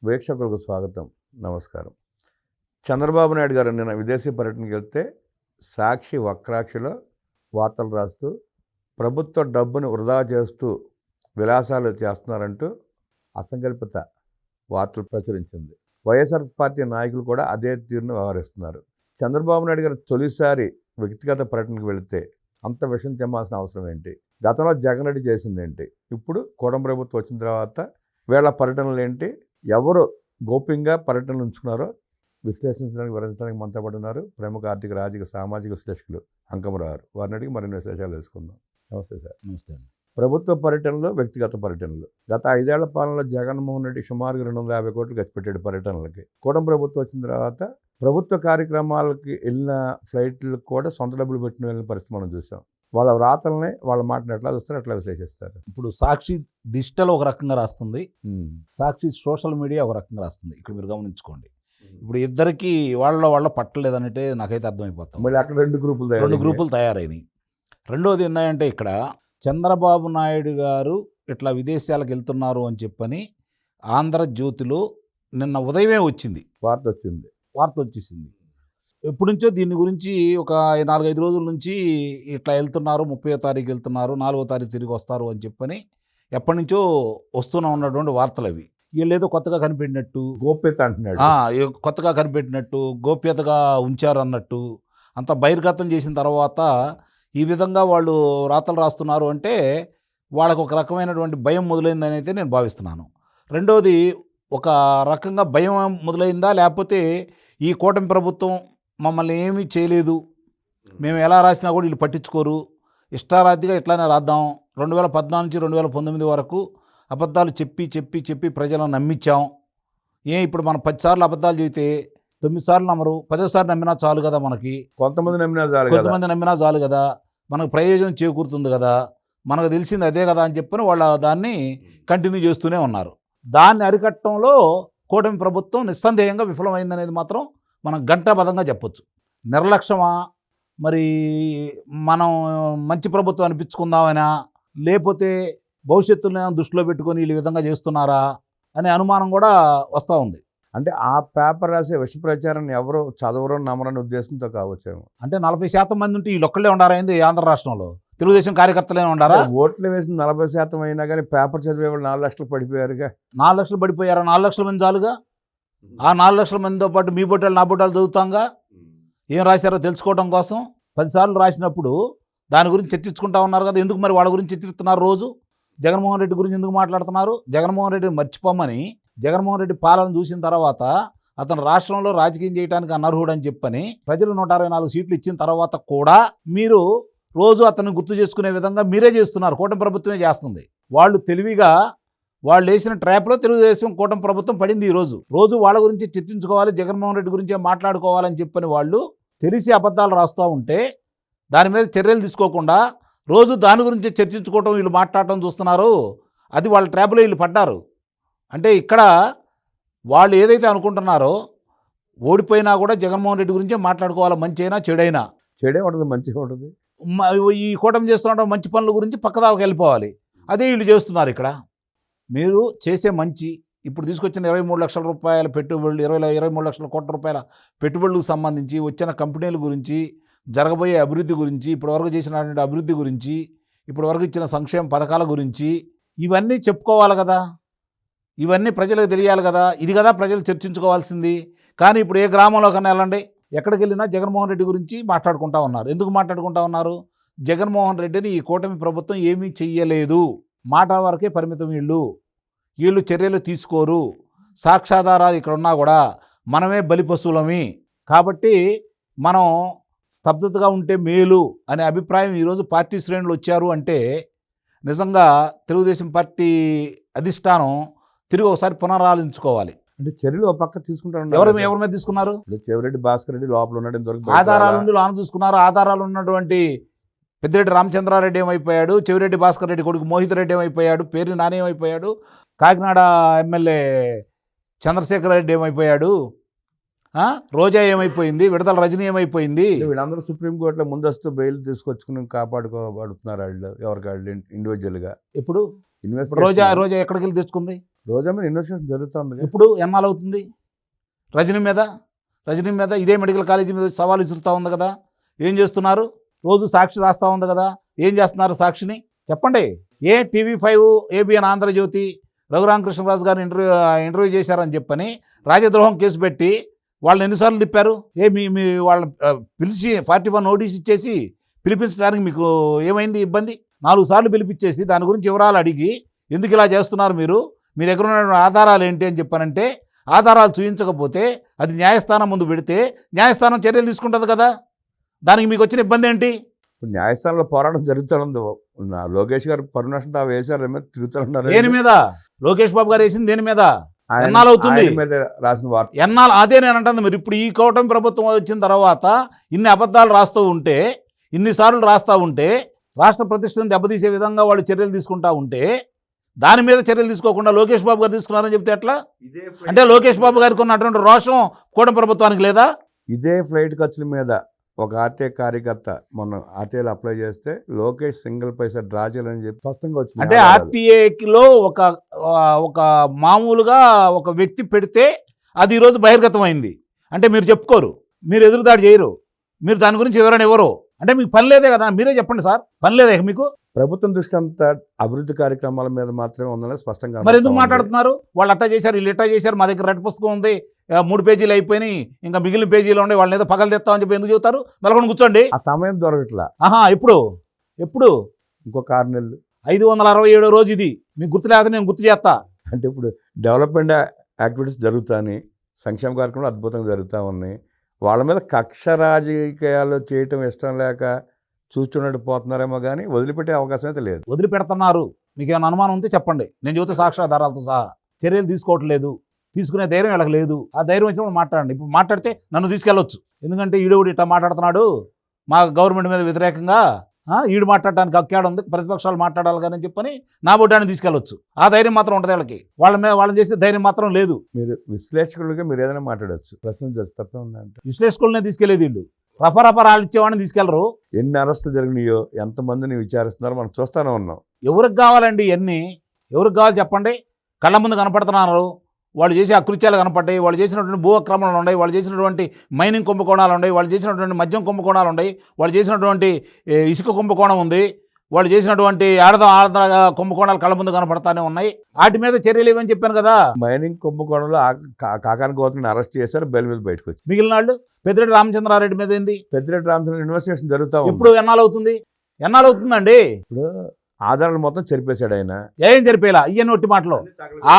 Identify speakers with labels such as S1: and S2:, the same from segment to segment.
S1: వీక్షకులకు స్వాగతం. నమస్కారం. చంద్రబాబు నాయుడు గారు నిన్న విదేశీ పర్యటనకి వెళ్తే సాక్షి వక్రాక్షిలో వార్తలు రాస్తూ ప్రభుత్వ డబ్బును వృధా చేస్తూ విలాసాలు చేస్తున్నారంటూ అసంకల్పిత వార్తలు ప్రచురించింది. వైఎస్ఆర్ పార్టీ నాయకులు కూడా అదే తీరును వ్యవహరిస్తున్నారు. చంద్రబాబు నాయుడు గారు తొలిసారి వ్యక్తిగత పర్యటనకు వెళితే అంత విషయం చెమ్మాల్సిన అవసరం ఏంటి? గతంలో జగన్ రెడ్డి చేసింది ఏంటి? ఇప్పుడు కూటమి ప్రభుత్వం వచ్చిన తర్వాత వీళ్ళ పర్యటనలు ఏంటి? ఎవరు గోప్యంగా పర్యటనలు ఉంచుకున్నారో విశ్లేషించడానికి వివరించడానికి మనతో పాటు ఉన్నారు ప్రముఖ ఆర్థిక రాజకీయ సామాజిక విశ్లేషకులు అంకమరావు. వారిని అడిగి మరిన్ని విశేషాలు తెలుసుకుందాం. నమస్తే సార్.
S2: నమస్తే.
S1: ప్రభుత్వ పర్యటనలు, వ్యక్తిగత పర్యటనలు. గత 5 ఏళ్ల పాలనలో జగన్మోహన్ రెడ్డి సుమారుగా 250 కోట్లు ఖర్చు పెట్టాడు పర్యటనలకి. కూటమి ప్రభుత్వం వచ్చిన తర్వాత ప్రభుత్వ కార్యక్రమాలకి వెళ్ళిన ఫ్లైట్లకు కూడా సొంత డబ్బులు పెట్టిన వెళ్ళిన పరిస్థితి మనం చూసాం. వాళ్ళ వ్రాతల్ని వాళ్ళ మాటను ఎట్లా చూస్తారు, ఎట్లా విశ్లేషిస్తారు?
S2: ఇప్పుడు సాక్షి డిజిటల్ ఒక రకంగా రాస్తుంది, సాక్షి సోషల్ మీడియా ఒక రకంగా రాస్తుంది. ఇక్కడ మీరు గమనించుకోండి. ఇప్పుడు ఇద్దరికి వాళ్ళ పట్టలేదనంటే నాకైతే అర్థమైపోతాం.
S1: మళ్ళీ అక్కడ రెండు గ్రూపులు
S2: తయారైనాయి. రెండోది ఏంటంటే ఇక్కడ చంద్రబాబు నాయుడు గారు ఇట్లా విదేశాలకు వెళ్తున్నారు అని చెప్పని ఆంధ్రజ్యోతిలో నిన్న ఉదయమే వచ్చింది వార్త వచ్చేసింది. ఎప్పటి నుంచో దీని గురించి ఒక 4-5 రోజుల నుంచి ఇట్లా వెళ్తున్నారు, 30వ తారీఖు వెళ్తున్నారు, 4వ తారీఖు తిరిగి వస్తారు అని చెప్పని ఎప్పటి నుంచో వస్తూనే ఉన్నటువంటి వార్తలు అవి. వీళ్ళు ఏదో కొత్తగా కనిపెట్టినట్టు
S1: గోప్యత అంటున్నాడు,
S2: కొత్తగా కనిపెట్టినట్టు గోప్యతగా ఉంచారు అన్నట్టు అంత బహిర్గతం చేసిన తర్వాత ఈ విధంగా వాళ్ళు రాతలు రాస్తున్నారు అంటే వాళ్ళకు ఒక రకమైనటువంటి భయం మొదలైందని అయితే నేను భావిస్తున్నాను. రెండోది ఒక రకంగా భయం మొదలైందా, లేకపోతే ఈ కూటమి ప్రభుత్వం మమ్మల్ని ఏమీ చేయలేదు, మేము ఎలా రాసినా కూడా వీళ్ళు పట్టించుకోరు, ఇష్టారాతిగా ఇట్లానే రాద్దాం, 2014 నుంచి 2019 వరకు అబద్ధాలు చెప్పి ప్రజలను నమ్మించాం, ఇప్పుడు మనం 10 సార్లు అబద్ధాలు చెబితే 9 సార్లు నమ్మరు, 10వ సార్లు నమ్మినా చాలు కదా, మనకి
S1: కొంతమంది
S2: నమ్మినా చాలు కదా, మనకు ప్రయోజనం చేకూరుతుంది కదా, మనకు తెలిసింది అదే కదా అని చెప్పని వాళ్ళ దాన్ని కంటిన్యూ చేస్తూనే ఉన్నారు. దాన్ని అరికట్టడంలో కూటమి ప్రభుత్వం నిస్సందేహంగా విఫలమైందనేది మాత్రం మనం గంటాబద్ధంగా చెప్పొచ్చు. నిర్లక్ష్యమా, మరి మనం మంచి ప్రభుత్వం అనిపించుకుందామనా, లేకపోతే భవిష్యత్తును దృష్టిలో పెట్టుకొని ఈ విధంగా చేస్తున్నారా అనే అనుమానం కూడా వస్తూ ఉంది.
S1: అంటే ఆ పేపర్ రాసే విష ప్రచారాన్ని ఎవరు చదవరో నమ్మరని ఉద్దేశంతో కావచ్చేమో.
S2: అంటే 40% మంది ఉంటే వీళ్ళొక్కళ్ళే ఉండారైంది ఆంధ్ర రాష్ట్రంలో, తెలుగుదేశం కార్యకర్తలే ఉండారా?
S1: ఓట్లు వేసిన 40% అయినా కానీ పేపర్ చదివే వాళ్ళు 4 లక్షలు పడిపోయారుగా.
S2: 4 లక్షలు పడిపోయారా? 4 లక్షల మంది చాలుగా. ఆ 4 లక్షల మందితో పాటు మీ బొట్టాలు నా బొట్టాలు చదువుతాంగా, ఏం రాశారో తెలుసుకోవడం కోసం. 10 సార్లు రాసినప్పుడు దాని గురించి చర్చించుకుంటా ఉన్నారు కదా, ఎందుకు మరి వాళ్ళ గురించి చర్చిస్తున్నారు? రోజు జగన్మోహన్ రెడ్డి గురించి ఎందుకు మాట్లాడుతున్నారు? జగన్మోహన్ రెడ్డి మర్చిపోమని, జగన్మోహన్ రెడ్డి పాలన చూసిన తర్వాత అతను రాష్ట్రంలో రాజకీయం చేయడానికి అనర్హుడు అని చెప్పని ప్రజలు 164 సీట్లు ఇచ్చిన తర్వాత కూడా మీరు రోజు అతన్ని గుర్తు చేసుకునే విధంగా మీరే చేస్తున్నారు, కూటమి ప్రభుత్వమే చేస్తుంది. వాళ్ళు తెలివిగా వాళ్ళు వేసిన ట్రాప్లో తెలుగుదేశం కూటమి ప్రభుత్వం పడింది. రోజు వాళ్ళ గురించి చర్చించుకోవాలి, జగన్మోహన్ రెడ్డి గురించే మాట్లాడుకోవాలని చెప్పని వాళ్ళు తెలిసి అబద్ధాలు రాస్తూ ఉంటే దాని మీద చర్యలు తీసుకోకుండా రోజు దాని గురించి చర్చించుకోవటం, వీళ్ళు మాట్లాడటం చూస్తున్నారు. అది వాళ్ళ ట్రాప్లో వీళ్ళు పడ్డారు. అంటే ఇక్కడ వాళ్ళు ఏదైతే అనుకుంటున్నారో ఓడిపోయినా కూడా జగన్మోహన్ రెడ్డి గురించే మాట్లాడుకోవాలి, మంచి అయినా
S1: చెడే ఉంటుంది, మంచిగా ఉంటుంది.
S2: ఈ కూటమి చేస్తున్న మంచి పనుల గురించి పక్కదాకా వెళ్ళిపోవాలి. అదే వీళ్ళు చేస్తున్నారు. ఇక్కడ మీరు చేసే మంచి, ఇప్పుడు తీసుకొచ్చిన 23 లక్షల రూపాయల పెట్టుబడులు, 23 లక్షల కోట్ల రూపాయల పెట్టుబడులకు సంబంధించి వచ్చిన కంపెనీల గురించి, జరగబోయే అభివృద్ధి గురించి, ఇప్పటివరకు చేసినటువంటి అభివృద్ధి గురించి, ఇప్పటివరకు ఇచ్చిన సంక్షేమ పథకాల గురించి ఇవన్నీ చెప్పుకోవాలి కదా, ఇవన్నీ ప్రజలకు తెలియాలి కదా. ఇది కదా ప్రజలు చర్చించుకోవాల్సింది. కానీ ఇప్పుడు ఏ గ్రామంలో కన్నా వెళ్ళండి, ఎక్కడికి వెళ్ళినా జగన్మోహన్ రెడ్డి గురించి మాట్లాడుకుంటా ఉన్నారు. ఎందుకు మాట్లాడుకుంటా ఉన్నారు? జగన్మోహన్ రెడ్డిని ఈ కూటమి ప్రభుత్వం ఏమీ చెయ్యలేదు, మాట వరకే పరిమితం. వీళ్ళు చర్యలు తీసుకోరు, సాక్ష్యాధారాలు ఇక్కడ ఉన్నా కూడా మనమే బలిపశువులమి, కాబట్టి మనం స్తబ్దతగా ఉంటే మేలు అనే అభిప్రాయం ఈరోజు పార్టీ శ్రేణులు వచ్చారు. అంటే నిజంగా తెలుగుదేశం పార్టీ అధిష్టానం తిరిగి ఒకసారి పునరాలోచించుకోవాలి.
S1: అంటే చర్యలు ఒక పక్క తీసుకుంటారు.
S2: ఎవరి మీద తీసుకున్నారు?
S1: చెవిరెడ్డి భాస్కర్ రెడ్డి లోపల ఉన్నాడు,
S2: ఆధారాలు ఉండి లోన చూసుకున్నారు. ఆధారాలు ఉన్నటువంటి పెద్దిరెడ్డి రామచంద్రారెడ్డి ఏమైపోయాడు, చెవిరెడ్డి భాస్కర్ రెడ్డి కొడుకు మోహిత్ రెడ్డి ఏమైపోయాడు, పేరు నాని ఏమైపోయాడు, కాకినాడ ఎమ్మెల్యే చంద్రశేఖర్ రెడ్డి ఏమైపోయాడు, రోజా ఏమైపోయింది, విడతల రజనీ ఏమైపోయింది.
S1: వీళ్ళందరూ సుప్రీంకోర్టులో ముందస్తు బెయిల్ తీసుకొచ్చుకుని కాపాడుకోబడుతున్నారు వాళ్ళు, ఎవరికి వాళ్ళు ఇండివిజువల్గా.
S2: ఇప్పుడు రోజా ఎక్కడికి వెళ్ళి తెచ్చుకుంది?
S1: రోజా మీద ఇన్వెస్టిగేషన్ జరుగుతుంది.
S2: ఇప్పుడు ఎన్నాళ్ళు అవుతుంది? రజనీ మీద ఇదే మెడికల్ కాలేజీ మీద సవాలు విసురుతూ ఉంది కదా, ఏం చేస్తున్నారు? రోజు సాక్షి రాస్తూ ఉంది కదా, ఏం చేస్తున్నారు సాక్షిని చెప్పండి. TV5, ABN ఆంధ్రజ్యోతి రఘురామకృష్ణరాజు గారిని ఇంటర్వ్యూ చేశారని చెప్పని రాజద్రోహం కేసు పెట్టి వాళ్ళని ఎన్నిసార్లు తిప్పారు? మీ వాళ్ళ పిలిచి 41 నోటీస్ ఇచ్చేసి పిలిపించడానికి మీకు ఏమైంది ఇబ్బంది? 4 సార్లు పిలిపించేసి దాని గురించి వివరాలు అడిగి ఎందుకు ఇలా చేస్తున్నారు మీరు, మీ దగ్గర ఉన్న ఆధారాలు ఏంటి అని చెప్పానంటే ఆధారాలు చూపించకపోతే అది న్యాయస్థానం ముందు పెడితే న్యాయస్థానం చర్యలు తీసుకుంటుంది కదా, దానికి మీకు వచ్చిన ఇబ్బంది ఏంటి?
S1: ఇప్పుడు న్యాయస్థానంలో పోరాటం జరుగుతుంది. లోకేష్ గారు పర్మిషన్ తా వేశారు, తిరుగుతున్నారు.
S2: దేని మీద? లోకేష్ బాబు గారు వేసింది దేని మీద? ఎన్నాళ్ళు అవుతుంది
S1: మీద రాసిన వార్త?
S2: ఎన్నాళ్ళు? అదే నేను అంటాను. మీరు ఇప్పుడు ఈ కూటమి ప్రభుత్వం వచ్చిన తర్వాత ఇన్ని అబద్ధాలు రాస్తూ ఉంటే, ఇన్నిసార్లు రాస్తూ ఉంటే, రాష్ట్ర ప్రతిష్టను దెబ్బతీసే విధంగా వాళ్ళు చర్యలు తీసుకుంటా ఉంటే దాని మీద చర్యలు తీసుకోకుండా లోకేష్ బాబు గారు తీసుకున్నారని చెప్తే ఎట్లా? అంటే లోకేష్ బాబు గారికి ఉన్నటువంటి రోషం కూటమి ప్రభుత్వానికి లేదా?
S1: ఇదే ఫ్లైట్ ఖర్చుల మీద ఒక ఆర్టీఐ కార్యకర్త మొన్న ఆర్టీఐలో అప్లై చేస్తే లోకేష్ సింగిల్ పైసా డ్రా చేయాలని చెప్పి స్పష్టంగా వచ్చింది.
S2: అంటే ఆర్టీఐలో ఒక మామూలుగా ఒక వ్యక్తి పెడితే అది ఈరోజు బహిర్గతం అయింది అంటే మీరు చెప్పుకోరు, మీరు ఎదురుదాడి చేయరు, మీరు దాని గురించి వివరణ ఇవ్వరు. అంటే మీకు పని లేదే కదా, మీరే చెప్పండి సార్, పని లేదా మీకు?
S1: ప్రభుత్వం దృష్టి అంతా అభివృద్ధి కార్యక్రమాల మీద మాత్రమే ఉందని స్పష్టంగా.
S2: మరి ఎందుకు మాట్లాడుతున్నారు? వాళ్ళు అట్టా చేశారు, వీళ్ళు ఇట్టా చేశారు, మా దగ్గర రెడ్ పుస్తకం ఉంది, 3 పేజీలు అయిపోయినాయి, ఇంకా మిగిలిన పేజీలు ఉన్నాయి, వాళ్ళని ఏదో పగలు తెస్తామని చెప్పి ఎందుకు చెబుతారు? మెలకొని కూర్చోండి.
S1: ఆ సమయం దొరకట్లా.
S2: ఎప్పుడు
S1: ఇంకొక 6 నెలలు
S2: 567 రోజు ఇది మీకు గుర్తు లేదా? నేను గుర్తు చేస్తా.
S1: అంటే ఇప్పుడు డెవలప్మెంట్ యాక్టివిటీస్ జరుగుతాయని, సంక్షేమ కార్యక్రమాలు అద్భుతంగా జరుగుతూ ఉన్నాయి. వాళ్ళ మీద కక్ష రాజకీయాలు చేయటం ఇష్టం లేక చూస్తున్నట్టు పోతున్నారేమో కానీ వదిలిపెట్టే అవకాశం అయితే లేదు.
S2: వదిలిపెడుతున్నారు. మీకు ఏమైనా అనుమానం ఉంటే చెప్పండి, నేను చెబుతే సాక్ష్యాధారాలతో సహా. చర్యలు తీసుకోవట్లేదు, తీసుకునే ధైర్యం వీళ్ళకి లేదు. ఆ ధైర్యం వచ్చినప్పుడు మాట్లాడండి. ఇప్పుడు మాట్లాడితే నన్ను తీసుకెళ్ళొచ్చు, ఎందుకంటే ఈడోడు ఇట్లా మాట్లాడుతున్నాడు మా గవర్నమెంట్ మీద వ్యతిరేకంగా, ఈడు మాట్లాడడానికి హక్కు ఉంది, ప్రతిపక్షాలు మాట్లాడాలి కానీ చెప్పని నా బొడ్డాన్ని తీసుకెళ్ళొచ్చు. ఆ ధైర్యం మాత్రం ఉంటుంది వీళ్ళకి. వాళ్ళని చేసే ధైర్యం మాత్రం లేదు.
S1: మీరు విశ్లేషకులుగా మీరు ఏదైనా మాట్లాడవచ్చు, ప్రశ్నించవచ్చు, తప్పే ఉందంటే.
S2: విశ్లేషకులనే తీసుకెళ్లేది వీళ్ళు, రఫరాలు ఇచ్చేవాడిని తీసుకెళ్లరు.
S1: ఎన్ని అరెస్టులు జరిగినాయో, ఎంతమందిని విచారిస్తున్నారో మనం చూస్తూనే ఉన్నాం.
S2: ఎవరికి కావాలండి ఇవన్నీ? ఎవరికి కావాలి చెప్పండి? కళ్ళ ముందు కనపడుతున్నారు, వాళ్ళు చేసే అకృత్యాలు కనపడ్డాయి, వాళ్ళు చేసినటువంటి భూ అక్రమాలు ఉన్నాయి, వాళ్ళు చేసినటువంటి మైనింగ్ కుంభకోణాలు ఉన్నాయి, వాళ్ళు చేసినటువంటి మద్యం కుంభకోణాలు ఉన్నాయి, వాళ్ళు చేసినటువంటి ఇసుక కుంభకోణం ఉంది, వాళ్ళు చేసినటువంటి ఆడద కుంభకోణాలు కళ్ళ ముందు కనపడతానే ఉన్నాయి. వాటి మీద చర్యలు ఇవ్వని చెప్పాను కదా.
S1: మైనింగ్ కుంభకోణంలో కాకాని గోత్రిని అరెస్ట్ చేశారు, బెయిల్ మీద బయటకు వచ్చి.
S2: మిగిలిన వాళ్ళు పెద్దిరెడ్డి రామచంద్రారెడ్డి మీద ఏంది?
S1: పెద్దిరెడ్డి రామచంద్ర ఇన్వెస్టిగేషన్ జరుగుతా ఉంది.
S2: ఇప్పుడు ఎన్నాళ్ళు అవుతుందండి?
S1: ఇప్పుడు ఆధారాలు మొత్తం చెరిపేశాడు ఆయన.
S2: ఏం చెరిపేలా? ఇవన్నీ ఒట్టి మాటలు.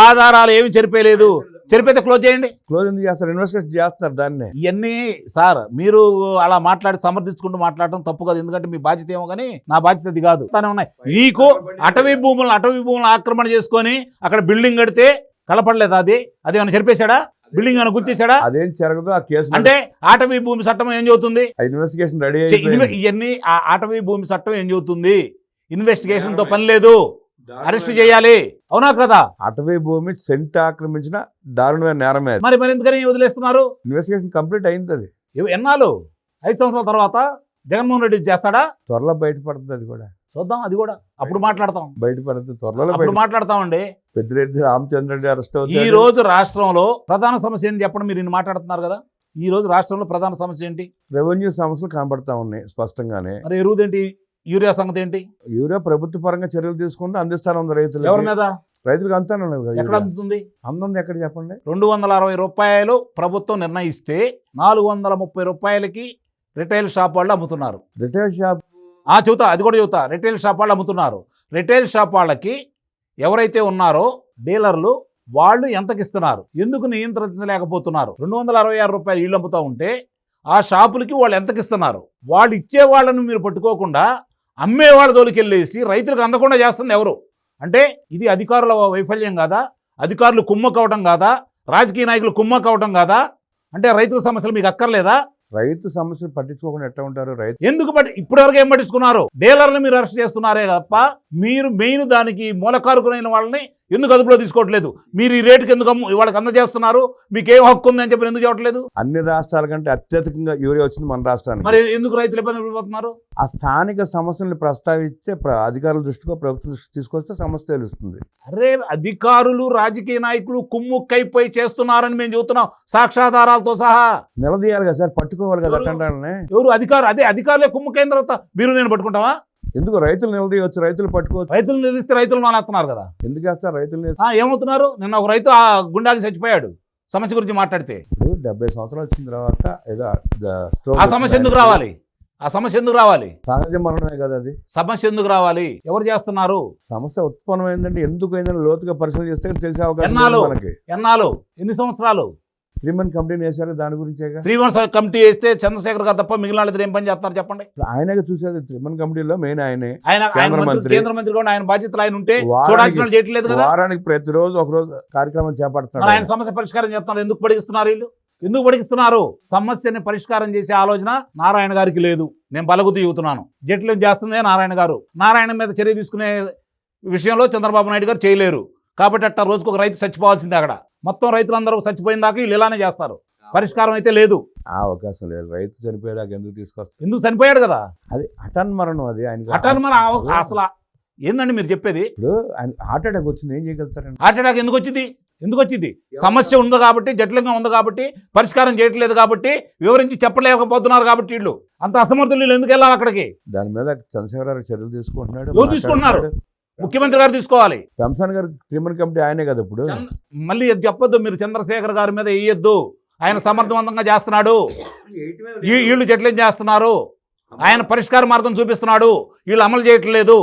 S2: ఆధారాలు ఏమి చెరిపేయలేదు. చెరిపేతే క్లోజ్ చేయండి.
S1: క్లోజ్ ఎందుకు చేస్తారు? ఇన్వెస్టిగేషన్ చేస్తున్నారు దాన్ని.
S2: ఇవన్నీ సార్ మీరు అలా మాట్లాడి సమర్థించుకుంటూ మాట్లాడటం తప్పు కాదు, ఎందుకంటే మీ బాధ్యత ఏమో కానీ నా బాధ్యత అది కాదు. ఉన్నాయి మీకు అటవీ భూములను ఆక్రమణ చేసుకొని అక్కడ బిల్డింగ్ కడితే కలపడలేదు, అది ఏమైనా చెరిపేశాడా? బిల్డింగ్ ఏమైనా గుర్తించాడా?
S1: అదేం జరగదు. ఆ కేసు
S2: అంటే అటవీ భూమి చట్టం ఏం చెబుతుంది?
S1: Investigation ready.
S2: ఇవన్నీ అటవీ భూమి చట్టం ఏం చెబుతుంది? ఇన్వెస్టిగేషన్ తో పని లేదు, అరెస్ట్ చేయాలి, అవునా కదా?
S1: అటవీ భూమి సెంట్ ఆక్రమించిన దారుణమైన నేరమే.
S2: మరి ఎందుకని వదిలేస్తున్నారు?
S1: ఇన్వెస్టిగేషన్ కంప్లీట్ అయింది. అది
S2: ఎన్నాళ్ళు? 5 సంవత్సరాల తర్వాత జగన్మోహన్ రెడ్డి చేస్తాడా?
S1: త్వరలో బయటపడుతుంది. అది కూడా
S2: చూద్దాం, అది కూడా అప్పుడు మాట్లాడతాం.
S1: బయటపడుతుంది త్వరలో,
S2: అప్పుడు మాట్లాడతామండి.
S1: పెద్దిరెడ్డి రామచంద్రరెడ్డి అరెస్ట్ అవుతాడు.
S2: ఈ రోజు రాష్ట్రంలో ప్రధాన సమస్య ఏంటి చెప్పండి? మీరు ఇన్ని మాట్లాడుతున్నారు కదా. ఈ రోజు రాష్ట్రంలో ప్రధాన సమస్య ఏంటి?
S1: రెవెన్యూ సమస్యలు కనబడతా ఉన్నాయి స్పష్టంగానే.
S2: మరి ఎరువుదేంటి? యూరియా సంగతి ఏంటి?
S1: యూరియా ప్రభుత్వ పరంగా చర్యలు తీసుకుంటే అందిస్తాను ఉంది రైతులు.
S2: ఎవరి మీద?
S1: రైతులకు అంతాను.
S2: ఎక్కడ అందుతుంది?
S1: అందంది ఎక్కడ చెప్పండి?
S2: 260 రూపాయలు ప్రభుత్వం నిర్ణయిస్తే 430 రూపాయలకి రిటైల్ షాప్ వాళ్ళు అమ్ముతున్నారు.
S1: రిటైల్ షాప్
S2: చెబుతా, అది కూడా చెబుతా. రిటైల్ షాప్ వాళ్ళు అమ్ముతున్నారు. రిటైల్ షాప్ వాళ్ళకి ఎవరైతే ఉన్నారో డీలర్లు, వాళ్ళు ఎంతకి ఇస్తున్నారు? ఎందుకు నియంత్రించలేకపోతున్నారు? 266 రూపాయలు వీళ్ళు అమ్ముతూ ఉంటే ఆ షాపులకి వాళ్ళు ఎంతకి ఇస్తున్నారు? వాళ్ళు ఇచ్చే వాళ్ళని మీరు పట్టుకోకుండా అమ్మేవాళ్ళ తోలికెళ్ళేసి రైతులకు అందకుండా చేస్తుంది ఎవరు? అంటే ఇది అధికారుల వైఫల్యం కాదా? అధికారులు కుమ్మక్కవడం కాదా? రాజకీయ నాయకులు కుమ్మక్కవడం కాదా? అంటే రైతుల సమస్యలు మీకు అక్కర్లేదా?
S1: రైతు సమస్యలు పట్టించుకోకుండా ఎట్లా ఉంటారు? రైతు
S2: ఎందుకు ఇప్పటివరకు ఏం పట్టించుకున్నారు? డీలర్ని మీరు అరెస్ట్ చేస్తున్నారే తప్ప మీరు మెయిన్ దానికి మూలకారకులైన వాళ్ళని ఎందుకు అదుపులో తీసుకోవట్లేదు? మీరు ఈ రేటుకి ఎందుకు వాళ్ళకి అందజేస్తున్నారు? మీకేం హక్కు ఉందని చెప్పి ఎందుకు చెప్పట్లేదు?
S1: అన్ని రాష్ట్రాల కంటే అత్యధికంగా యూరియా వచ్చింది మన రాష్ట్రానికి.
S2: మరి ఎందుకు రైతులు ఇబ్బంది పడిపోతున్నారు?
S1: ఆ స్థానిక సమస్యలను ప్రస్తావిస్తే అధికారుల దృష్టికో ప్రభుత్వం దృష్టికి తీసుకొస్తే సమస్య తెలుస్తుంది.
S2: అరే అధికారులు రాజకీయ నాయకులు కుమ్ముక్కైపోయి చేస్తున్నారని మేము చెబుతున్నాం, సాక్ష్యాధారాలతో సహా.
S1: నిలదీయాలి కదా సార్, పట్టుకోవాలి కదా
S2: ఎవరు?
S1: అట్టంటానే.
S2: ఎవరు అధికారులే కుమ్ముకైన తర్వాత మీరు నేను పట్టుకుంటావా?
S1: ఎందుకు రైతులు నిలదీయవచ్చు, రైతులు పట్టుకోవచ్చు.
S2: రైతులు నిలిస్తే రైతులు మానేస్తున్నారు కదా.
S1: ఎందుకు వేస్తారు రైతులు?
S2: ఏమవుతున్నారు? నిన్న ఒక రైతు ఆ గుండాకి చచ్చిపోయాడు సమస్య గురించి మాట్లాడితే.
S1: ఇప్పుడు 70 సంవత్సరాలు వచ్చిన తర్వాత ఏదో
S2: ఆ సమస్య ఎందుకు రావాలి? ఆ సమస్య ఎందుకు రావాలి?
S1: సహజ మరణమే కదా అది.
S2: సమస్య ఎందుకు రావాలి? ఎవరు చేస్తున్నారు?
S1: సమస్య ఉత్పన్నమైందంటే ఎందుకు అయిందని లోతుగా పరిశీలన చేస్తే తెలిసే అవకాశం
S2: ఎన్నాళ్ళు?
S1: ఉంది మనకి.
S2: ఎన్నాళ్ళు? ఎన్ని సంవత్సరాలు?
S1: 3 మంత్ కంపెనీ వేశారు దాని గురించేగా.
S2: 3 months కమిటీ వేస్తే చంద్రశేఖర్ గారు తప్ప మిగిలిన వాళ్ళు ఏం పని చేస్తారు చెప్పండి?
S1: ఆయనగా చూసేది 3 మంత్ కమిటీలో మెయిన్ ఆయనే.
S2: ఆయన
S1: కేంద్ర మంత్రి.
S2: కేంద్ర మంత్రి కూడా ఆయన బాధ్యతలు ఆయన ఉంటే
S1: వారానికి-
S2: చూడాల్సిన వాళ్ళు చేయట్లేదు కదా.
S1: వారానికి ప్రతిరోజు ఒకరోజు కార్యక్రమం
S2: మరి
S1: చేపడుతున్నారు.
S2: ఆయన సమస్య పరిష్కారం చేస్తున్నారు. ఎందుకు పడిగిస్తున్నారు వీళ్ళు? ఎందుకు పడిగిస్తున్నారు? సమస్యని పరిష్కారం చేసే ఆలోచన నారాయణ గారికి లేదు. నేను బలగుతూ చెబుతున్నాను. జట్లు చేస్తుందే నారాయణ గారు. నారాయణ మీద చర్య తీసుకునే విషయంలో చంద్రబాబు నాయుడు గారు చేయలేరు. కాబట్టి అట్లా రోజుకు ఒక రైతు చచ్చిపోవాల్సిందే. అక్కడ మొత్తం రైతులందరూ చచ్చిపోయిన దాకా వీళ్ళు ఇలానే చేస్తారు. పరిష్కారం అయితే లేదు.
S1: ఆ అవకాశం లేదు. రైతు చనిపోయేదాకా ఎందుకు తీసుకొస్తారు?
S2: ఎందుకు చనిపోయాడు కదా.
S1: అది హఠాన్ మరణం. అది ఆయన
S2: అటాన్ మన అసలు ఏందండి మీరు చెప్పేది?
S1: ఇప్పుడు ఆయన హార్ట్ అటాక్ వచ్చింది, ఏం చేయగలుగుతారండి?
S2: హార్ట్ అటాక్ ఎందుకు వచ్చింది? ఎందుకు వచ్చింది? సమస్య ఉంది కాబట్టి, జటిలంగా ఉంది కాబట్టి, పరిష్కారం చేయట్లేదు కాబట్టి, వివరించి చెప్పలేకపోతున్నారు కాబట్టి వీళ్ళు అంత అసమర్థులు. వీళ్ళు ఎందుకు వెళ్ళాలి అక్కడికి?
S1: దాని మీద చంద్రశేఖర్ గారు చర్యలు తీసుకుంటున్నాడు.
S2: ఎవరు తీసుకుంటున్నారు? ముఖ్యమంత్రి గారు తీసుకోవాలి.
S1: కంసాన్ గారు 3 మంత్ కమిటీ ఆయనే కదా ఇప్పుడు.
S2: మళ్ళీ అది చెప్పొద్దు మీరు. చంద్రశేఖర్ గారి మీద వేయొద్దు. ఆయన సమర్థవంతంగా చేస్తున్నాడు. వీళ్ళు జట్లేం చేస్తున్నారు? ఆయన పరిష్కార మార్గం చూపిస్తున్నాడు. వీళ్ళు అమలు చేయట్లేదు.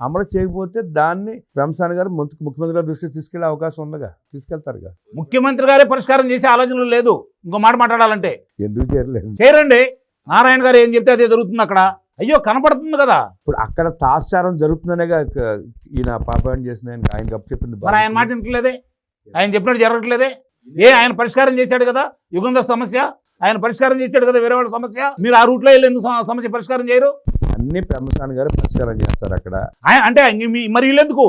S1: అమలు చేయకపోతే దాన్ని కంసాన్ గారు ముఖ్యమంత్రి గారి దృష్టికి తీసుకెళ్లే అవకాశం ఉందిగా, తీసుకెళ్తారుగా.
S2: ముఖ్యమంత్రి గారే పరిష్కారం చేసే ఆలోచనలు లేదు. ఇంకో మాట మాట్లాడాలంటే
S1: ఎందుకు చేయలేదు?
S2: చేయరండి. నారాయణ గారు ఏం చెప్తే అదే జరుగుతుంది అక్కడ. అయ్యో కనపడుతుంది కదా.
S1: ఇప్పుడు అక్కడ తాత్సారం జరుగుతుందనేగా ఈయన పాపాయన చేసిన ఆయన గప్పు చెప్పింది.
S2: మరి ఆయన మాట వింటలేదే. ఆయన చెప్పినట్టు జరగట్లేదే. ఆయన పరిష్కారం చేశాడు కదా యుగంధర్ సమస్య. ఆయన పరిష్కారం చేశాడు కదా వేరే వాళ్ళ సమస్య. మీరు ఆ రూట్లో వెళ్ళి ఎందుకు సమస్య పరిష్కారం చేయరు?
S1: అన్ని పెమ్మసాని గారు పరిష్కారం చేస్తారు అక్కడ.
S2: అంటే మరి వీళ్ళెందుకు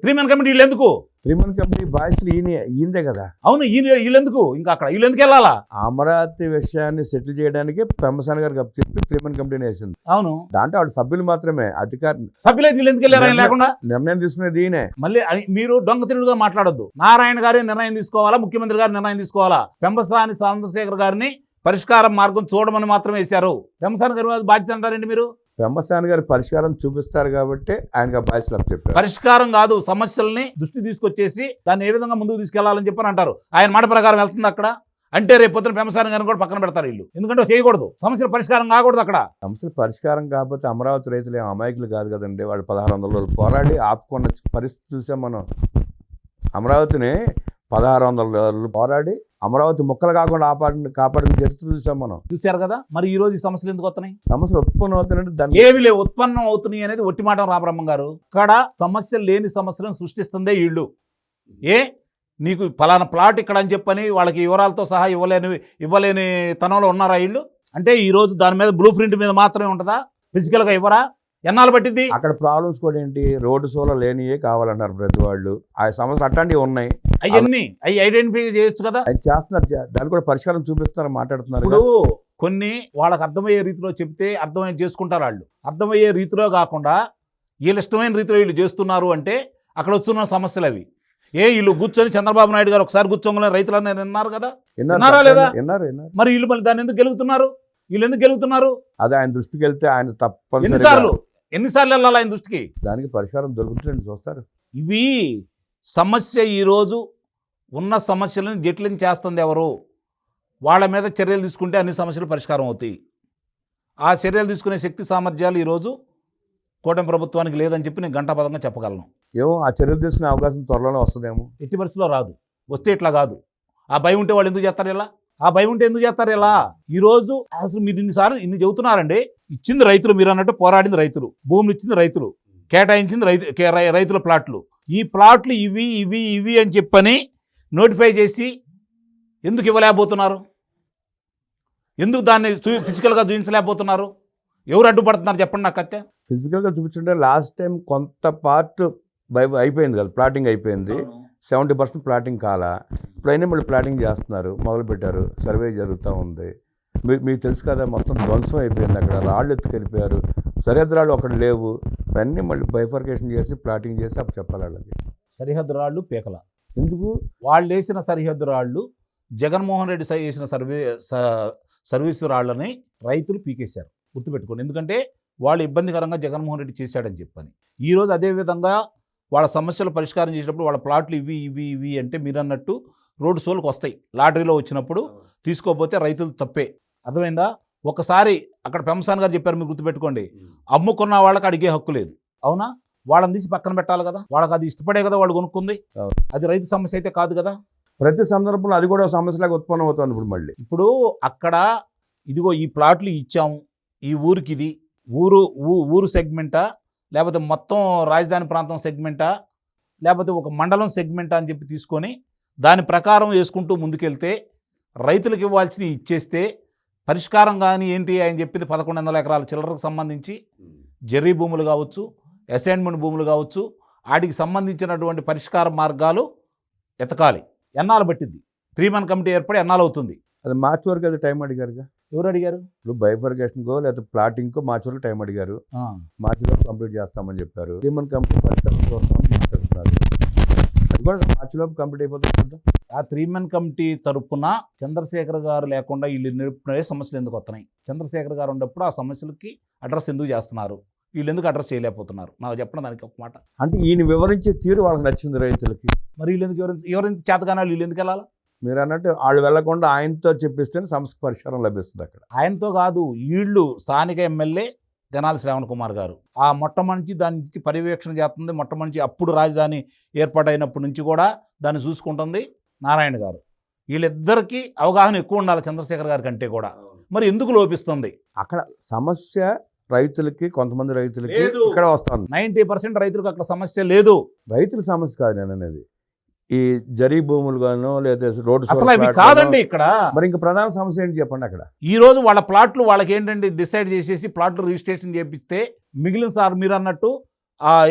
S2: 3 మంత్ కమిటీ? వీళ్ళెందుకు
S1: 3 మంత్ కమిటీ బాధ్యతలు ఈయనదే కదా.
S2: అవును, వీళ్ళెందుకు ఇంకా అక్కడ వీళ్ళెందుకు వెళ్ళాలా?
S1: అమరావతి విషయాన్ని సెటిల్ చేయడానికి పెమ్మసాని గారు గప్పు చెప్పి 3 మంత్ కమిటీని వేసింది.
S2: అవును,
S1: దాంట్లో ఆవిడ సభ్యులు మాత్రమే అధికారి.
S2: సభ్యులైతే వీళ్ళు ఎందుకు వెళ్ళారు? ఆయన లేకుండా
S1: నిర్ణయం తీసుకునేది ఈయనే.
S2: మళ్ళీ మీరు దొంగ తిరుగుడుగా మాట్లాడొద్దు. నారాయణ గారి నిర్ణయం తీసుకోవాలా, ముఖ్యమంత్రి గారి నిర్ణయం తీసుకోవాలా? పెంబసాని చంద్రశేఖర్ గారిని పరిష్కారం మార్గం చూడమని మాత్రమే వేశారు. పెంబసాని గారి బాధ్యత అంటారండి మీరు?
S1: పెమ్మసాని గారు పరిష్కారం చూపిస్తారు కాబట్టి ఆయనకు బాధ్యతలు చెప్పారు.
S2: పరిష్కారం కాదు, సమస్యల్ని దృష్టి తీసుకొచ్చేసి దాన్ని ఏ విధంగా ముందుకు తీసుకెళ్లాలని చెప్పని అంటారు. ఆయన మాట ప్రకారం వెళ్తుంది అక్కడ. అంటే రేపు పొద్దున పెంబసాని గారిని కూడా పక్కన పెడతారు వీళ్ళు. ఎందుకంటే చేయకూడదు, సమస్యల పరిష్కారం కాకూడదు అక్కడ.
S1: సమస్యల పరిష్కారం కాకపోతే అమరావతి రైతులు ఏం అమాయకులు కాదు కదండి. వాళ్ళు 1600 రోజులు పోరాడి ఆపుకున్న పరిస్థితి చూసాం మనం. అమరావతిని 1600 రోజులు పోరాడి అమరావతి ముక్కలు కాకుండా కాపాడిన చరిత్ర చూసాం మనం.
S2: చూశారు కదా. మరి ఈ రోజు ఈ సమస్యలు ఎందుకు వస్తున్నాయి?
S1: సమస్యలు ఉత్పన్నం అవుతున్నాయంటే దాన్ని
S2: ఏమి లేవు, ఉత్పన్నం అవుతున్నాయి అనేది ఒట్టి మాట రామబ్రహ్మం గారు. ఇక్కడ సమస్యలు లేని సమస్యలను సృష్టిస్తుందే వీళ్ళు. నీకు ఫలానా ప్లాట్ ఇక్కడ అని చెప్పని వాళ్ళకి వివరాలతో సహా ఇవ్వలేని తనంలో ఉన్నారా వీళ్ళు? అంటే ఈ రోజు దాని మీద బ్లూ ప్రింట్ మీద మాత్రమే ఉంటుందా? ఫిజికల్గా ఇవ్వరా? ఎన్నాళ్ళు పట్టింది?
S1: అక్కడ ప్రాబ్లమ్స్ కూడా ఏంటి? రోడ్డు సోలో లేనియే కావాలన్నారు ప్రతి వాళ్ళు. ఆ సమస్యలు అట్లాంటివి ఉన్నాయి.
S2: అవన్నీ ఐడెంటిఫై చేయొచ్చు కదా.
S1: అది చేస్తున్నారు. దాన్ని కూడా పరిష్కారం చూపిస్తున్నారు, మాట్లాడుతున్నారు.
S2: ఇప్పుడు కొన్ని వాళ్ళకి అర్థమయ్యే రీతిలో చెప్తే చేసుకుంటారు వాళ్ళు. అర్థమయ్యే రీతిలో కాకుండా వీళ్ళు ఇష్టమైన రీతిలో వీళ్ళు చేస్తున్నారు అంటే అక్కడ వస్తున్న సమస్యలు అవి. వీళ్ళు కూర్చొని చంద్రబాబు నాయుడు గారు ఒకసారి కూర్చోగానే రైతులన్నీ విన్నారు కదా. విన్నారా లేదా? మరి వీళ్ళు మళ్ళీ దాన్ని ఎందుకు గెలుగుతున్నారు? వీళ్ళు ఎందుకు గెలుగుతున్నారు?
S1: అదే ఆయన దృష్టికి వెళ్తే ఆయన
S2: ఎన్నిసార్లు వెళ్ళాలి ఆయన దృష్టికి?
S1: దానికి పరిష్కారం దొరుకుతుందని చూస్తారు.
S2: ఇవి సమస్య ఈరోజు ఉన్న సమస్యలను జటిలం చేస్తుంది ఎవరు? వాళ్ళ మీద చర్యలు తీసుకుంటే అన్ని సమస్యలు పరిష్కారం అవుతాయి. ఆ చర్యలు తీసుకునే శక్తి సామర్థ్యాలు ఈరోజు కూటమి ప్రభుత్వానికి లేదని చెప్పి నేను ఘంటాపదంగా చెప్పగలను.
S1: ఏమో ఆ చర్యలు తీసుకునే అవకాశం త్వరలోనే వస్తుందేమో.
S2: ఎట్టి పరిస్థితిలో రాదు. వస్తే ఇట్లా కాదు. ఆ భయం ఉంటే వాళ్ళు ఎందుకు చేస్తారు ఇలా? ఈరోజు అసలు మీరు ఇన్ని చెబుతున్నారండి. ఇచ్చింది రైతులు, మీరు అన్నట్టు పోరాడింది రైతులు, భూములు ఇచ్చింది రైతులు, కేటాయించింది రైతుల ప్లాట్లు. ఈ ప్లాట్లు ఇవి అని చెప్పని నోటిఫై చేసి ఎందుకు ఇవ్వలేకపోతున్నారు? ఎందుకు దాన్ని ఫిజికల్గా చూపించలేకపోతున్నారు? ఎవరు అడ్డుపడుతున్నారు చెప్పండి నాకు. అత్తే
S1: ఫిజికల్గా చూపించుంటే లాస్ట్ టైం కొంత పార్ట్ అయిపోయింది కదా, ప్లాటింగ్ అయిపోయింది, 70% ప్లాటింగ్ కాలా. ఇప్పుడైనా మళ్ళీ ప్లాటింగ్ చేస్తున్నారు, మొదలుపెట్టారు, సర్వే జరుగుతూ ఉంది. మీకు తెలుసు కదా, మొత్తం ధ్వంసం అయిపోయింది. అక్కడ రాళ్ళు ఎత్తుకెళ్ళిపోయారు, సరిహద్దు రాళ్ళు ఒకటి లేవు. ఇవన్నీ మళ్ళీ బైఫర్కేషన్ చేసి ప్లాటింగ్ చేసి అప్పుడు చెప్పాలి వాళ్ళకి.
S2: సరిహద్దు రాళ్ళు పీకల
S1: ఎందుకు?
S2: వాళ్ళు వేసిన సరిహద్దు రాళ్ళు జగన్మోహన్ రెడ్డి వేసిన సర్వీసు రాళ్ళని రైతులు పీకేశారు, గుర్తుపెట్టుకోండి. ఎందుకంటే వాళ్ళు ఇబ్బందికరంగా జగన్మోహన్ రెడ్డి చేశాడని చెప్పని. ఈరోజు అదేవిధంగా వాళ్ళ సమస్యలు పరిష్కారం చేసినప్పుడు వాళ్ళ ప్లాట్లు ఇవి అంటే మీరు అన్నట్టు రోడ్డు సోల్కి వస్తాయి. లాటరీలో వచ్చినప్పుడు తీసుకోకపోతే రైతులు తప్పే, అర్థమైందా? ఒకసారి అక్కడ పెంసాన్ గారు చెప్పారు, మీరు గుర్తుపెట్టుకోండి, అమ్ముకున్న వాళ్ళకి అడిగే హక్కు లేదు, అవునా? వాళ్ళని తీసి పక్కన పెట్టాలి కదా, వాళ్ళకి అది ఇష్టపడే కదా వాళ్ళు కొనుక్కుంది, అది రైతు సమస్య అయితే కాదు కదా.
S1: ప్రతి సందర్భంలో అది కూడా సమస్యలాగా ఉత్పన్నం అవుతుంది. ఇప్పుడు
S2: అక్కడ ఇదిగో ఈ ప్లాట్లు ఇచ్చాము, ఈ ఊరికి ఇది ఊరు సెగ్మెంటా, లేకపోతే మొత్తం రాజధాని ప్రాంతం సెగ్మెంటా, లేకపోతే ఒక మండలం సెగ్మెంటా అని చెప్పి తీసుకొని దాని ప్రకారం వేసుకుంటూ ముందుకెళ్తే రైతులకు ఇవ్వాల్సింది ఇచ్చేస్తే పరిష్కారం. కానీ ఏంటి ఆయన చెప్పింది 1100 ఎకరాల చిల్లరకు సంబంధించి జెర్రీ భూములు కావచ్చు, అసైన్మెంట్ భూములు కావచ్చు, వాటికి సంబంధించినటువంటి పరిష్కార మార్గాలు ఎతకాలి. ఎన్నాళ్ళు పట్టింది? 3-man కమిటీ ఏర్పడి ఎన్నాళ్ళు అవుతుంది?
S1: అది మార్చి వరకు అది టైం అడిగారుగా.
S2: ఎవరు అడిగారు?
S1: ఇప్పుడు బైఫర్కేషన్కో లేదా ప్లాటింగ్కో మార్చి వరకు టైం అడిగారు. మార్చి వరకు కంప్లీట్ చేస్తామని చెప్పారు. 3-man కమిటీ పరిష్కారం చూస్తామని తీసుకెళ్తున్నారు. అది కూడా మార్చిలోపు కంప్లీట్ అయిపోతుంది.
S2: ఆ 3-man కమిటీ తరపున చంద్రశేఖర్ గారు లేకుండా వీళ్ళు నిరుపునే సమస్యలు ఎందుకు వస్తున్నాయి? చంద్రశేఖర్ గారు ఉన్నప్పుడు ఆ సమస్యలకి అడ్రస్ ఎందుకు చేస్తున్నారు? వీళ్ళు ఎందుకు అడ్రస్ చేయలేకపోతున్నారు? నాకు చెప్పడం దానికి ఒక మాట.
S1: అంటే ఈయన వివరించే తీరు వాళ్ళకి నచ్చింది రైతులకి.
S2: మరి వీళ్ళు ఎందుకు ఎవరెంత చేతగానే వీళ్ళు ఎందుకు వెళ్ళాలి?
S1: మీరు అన్నట్టు వాళ్ళు వెళ్లకుండా ఆయనతో చెప్పిస్తేనే సమస్య పరిష్కారం లభిస్తుంది. అక్కడ
S2: ఆయనతో కాదు, వీళ్ళు స్థానిక ఎమ్మెల్యే తెనాలి శ్రావణ్ కుమార్ గారు ఆ మొట్టమొదటి దాని నుంచి పర్యవేక్షణ చేస్తుంది. మొట్టమొదటి అప్పుడు రాజధాని ఏర్పాటైనప్పటి నుంచి కూడా దాన్ని చూసుకుంటుంది నారాయణ గారు. వీళ్ళిద్దరికీ అవగాహన ఎక్కువ ఉండాలి చంద్రశేఖర్ గారి కంటే కూడా. మరి ఎందుకు లోపిస్తుంది?
S1: అక్కడ సమస్య రైతులకి, కొంతమంది రైతులకి ఇక్కడ వస్తుంది.
S2: 90% రైతులకు అక్కడ సమస్య లేదు.
S1: రైతుల సమస్య కాదు నేను అనేది, ఈ జరీ భూములు గానో లేదా రోడ్డు
S2: అసలు అవి కాదండి ఇక్కడ.
S1: మరి ఇంకా ప్రధాన సమస్య ఏంటి చెప్పండి? అక్కడ
S2: ఈ రోజు వాళ్ళ ప్లాట్లు వాళ్ళకి ఏంటంటే డిసైడ్ చేసేసి ప్లాట్లు రిజిస్ట్రేషన్ చేపిస్తే మిగిలిన సార్ మీరు అన్నట్టు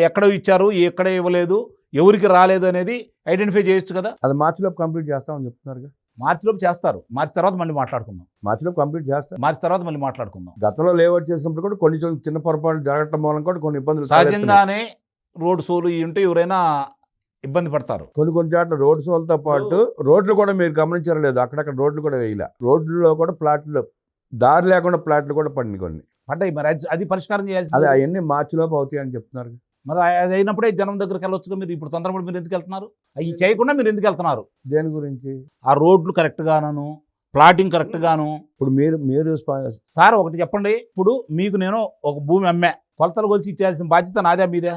S2: ఎక్కడ ఇచ్చారు, ఎక్కడ ఇవ్వలేదు, ఎవరికి రాలేదు అనేది ఐడెంటిఫై చేయొచ్చు కదా.
S1: అది మార్చిలోపు కంప్లీట్ చేస్తామని చెప్తున్నారు.
S2: మార్చిలోపు చేస్తారు. మార్చి తర్వాత మళ్ళీ మాట్లాడుకుందాం.
S1: మార్చిలోపు కంప్లీట్ చేస్తారు.
S2: మార్చి తర్వాత మళ్ళీ మాట్లాడుకుందాం.
S1: గతంలో లేఅవుట్ చేసినప్పుడు కూడా కొన్ని చిన్న పొరపాటు జరగటం మూలం కూడా కొన్ని ఇబ్బందులు
S2: సహజంగానే రోడ్ సోలు ఉంటే ఎవరైనా ఇబ్బంది పడతారు.
S1: కొన్ని చోట్ల రోడ్ సోల్తో పాటు రోడ్లు కూడా మీరు గమనించారు లేదు, అక్కడక్కడ రోడ్లు కూడా వేయలే. రోడ్లలో కూడా ప్లాట్లు, దారి లేకుండా ప్లాట్లు కూడా పడినాయి కొన్ని
S2: పడ్డాయి. మరి అది పరిష్కారం చేయాల్సి,
S1: అది అవన్నీ మార్చిలోపు అవుతాయి అని చెప్తున్నారు.
S2: మరి అది అయినప్పుడే జనం దగ్గరికి వెళ్ళొచ్చుగా. మీరు ఇప్పుడు తొందరపడి మీరు ఎందుకు వెళ్తున్నారు? అవి చేయకుండా మీరు ఎందుకు వెళ్తున్నారు?
S1: దేని గురించి?
S2: ఆ రోడ్లు కరెక్ట్ గాను, ప్లాటింగ్ కరెక్ట్ గాను.
S1: ఇప్పుడు మీరు
S2: సార్ ఒకటి చెప్పండి, ఇప్పుడు మీకు నేను ఒక భూమి అమ్మా, కొలతలు కొలిచి ఇచ్చేయాల్సిన బాధ్యత నాదే మీదే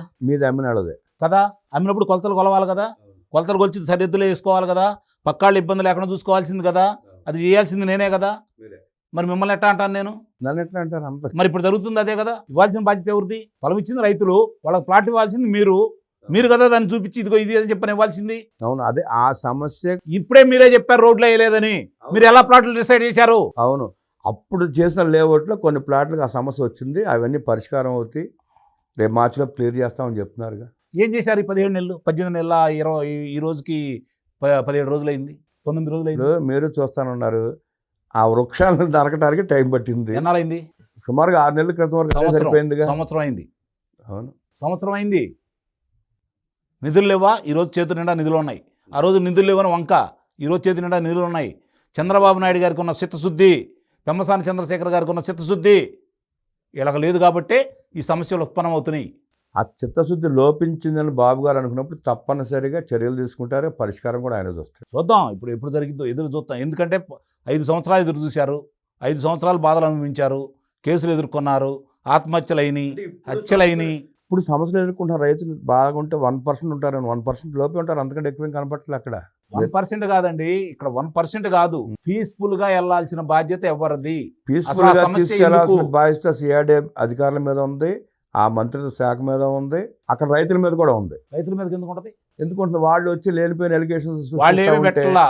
S1: అమ్మినాడదే
S2: కదా. అమ్మినప్పుడు కొలతలు కొలవాలి కదా, కొలతలు కొలిచి సరిహద్దులో వేసుకోవాలి కదా, పక్కాళ్ళు ఇబ్బంది లేకుండా చూసుకోవాల్సింది కదా, అది చేయాల్సింది నేనే కదా. మరి మిమ్మల్ని ఎట్లా అంటాను నేను?
S1: నన్ను ఎట్లా అంటారు?
S2: మరి ఇప్పుడు జరుగుతుంది అదే కదా. ఇవ్వాల్సిన బాధ్యత ఎవరిది? పొలం ఇచ్చింది రైతులు, వాళ్ళకి ప్లాట్ ఇవ్వాల్సింది మీరు కదా. దాన్ని చూపించి ఇదిగో ఇది అని చెప్పని ఇవ్వాల్సింది.
S1: అవును, అదే ఆ సమస్య.
S2: ఇప్పుడే మీరే చెప్పారు రోడ్లు వేయలేదని. మీరు ఎలా ప్లాట్లు డిసైడ్ చేశారు?
S1: అవును, అప్పుడు చేసిన లేఅవుట్లో కొన్ని ప్లాట్లకు ఆ సమస్య వచ్చింది, అవన్నీ పరిష్కారం అవుతాయి, రేపు మార్చిలో క్లియర్ చేస్తామని చెప్తున్నారుగా.
S2: ఏం చేశారు ఈ 17 నెలలు, 18 నెలల 20 ఈ రోజుకి 17 రోజులైంది, 19 రోజులైంది.
S1: మీరు చూస్తానున్నారు, ఆ వృక్షాలను నరకడానికి టైం పట్టింది.
S2: ఎన్నాళ్ళైంది?
S1: సుమారుగా 6 నెలల క్రితం వరకు
S2: సంవత్సరం అయింది.
S1: అవును,
S2: సంవత్సరం అయింది. నిధులు లేవా? ఈరోజు చేతి నిండా నిధులు ఉన్నాయి. ఆ రోజు నిధులు లేవని వంక, ఈరోజు చేతి నిండా నిధులు ఉన్నాయి. చంద్రబాబు నాయుడు గారికి ఉన్న చిత్తశుద్ధి, పెమ్మసాని చంద్రశేఖర్ గారికి ఉన్న చిత్తశుద్ధి వీళ్ళకి లేదు కాబట్టే ఈ సమస్యలు ఉత్పన్నం అవుతున్నాయి.
S1: ఆ చిత్తశుద్ధి లోపించిందని బాబు గారు అనుకున్నప్పుడు తప్పనిసరిగా చర్యలు తీసుకుంటారు, పరిష్కారం కూడా ఆయన చూస్తారు.
S2: చూద్దాం ఇప్పుడు ఎప్పుడు జరిగిందో ఎదురు చూద్దాం. ఎందుకంటే 5 సంవత్సరాలు ఎదురు చూశారు, 5 సంవత్సరాలు బాధలు అనుభవించారు, కేసులు ఎదుర్కొన్నారు, ఆత్మహత్యలైనవి, హత్యలైనవి.
S1: ఇప్పుడు సమస్యలు ఎదుర్కొంటారు రైతులు. బాగుంటే 1% ఉంటారు, 1% లోపే ఉంటారు, అంతకంటే ఎక్కువ కనపట్లేదు. అక్కడ
S2: 1% కాదండి, ఇక్కడ 1% కాదు. పీస్ఫుల్ గా వెళ్లాల్సిన బాధ్యత ఎవరిది?
S1: పీస్ఫుల్ గా తీసుకెళ్లాల్సిన బాధ్యత సిఆర్డీ అధికారుల మీద ఉంది, ఆ మంత్రిత్వ శాఖ మీద ఉంది, అక్కడ రైతుల మీద కూడా ఉంది.
S2: రైతుల మీద ఎందుకు ఉంటుంది?
S1: ఎందుకుంటుంది? వాళ్ళు వచ్చి లేనిపోయిన ఎలిగేషన్స్
S2: వాళ్ళు ఏమి పెట్టలా.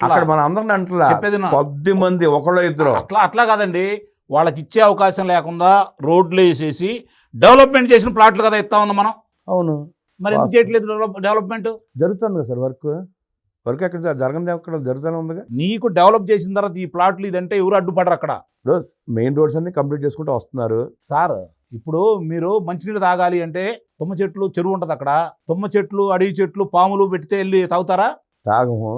S1: అక్కడ మన అందరిని అంటలా, 10 మంది ఒకళ్ళు ఇద్దరు
S2: అట్లా కాదండి. వాళ్ళకి ఇచ్చే అవకాశం లేకుండా రోడ్లు వేసేసి డెవలప్మెంట్ చేసిన ప్లాట్లు కదా ఇస్తా ఉంది మనం.
S1: అవును,
S2: మరి ఎందుకు చేయట్లేదు డెవలప్మెంట్?
S1: జరుగుతుంది కదా సార్ వర్క్ ఎక్కడ జరగంది, అక్కడ జరుగుతూనే ఉందిగా.
S2: నీకు డెవలప్ చేసిన తర్వాత ఈ ప్లాట్లు ఇదంటే ఎవరు అడ్డుపడరు అక్కడ.
S1: మెయిన్ రోడ్స్ అన్ని కంప్లీట్ చేసుకుంటూ వస్తున్నారు
S2: సార్. ఇప్పుడు మీరు మంచినీళ్ళు తాగాలి అంటే తుమ్మ చెట్లు, చెరువు ఉంటుంది అక్కడ, తుమ్మ చెట్లు, అడవి చెట్లు, పాములు పెడితే వెళ్ళి తాగుతారా?
S1: తాగము.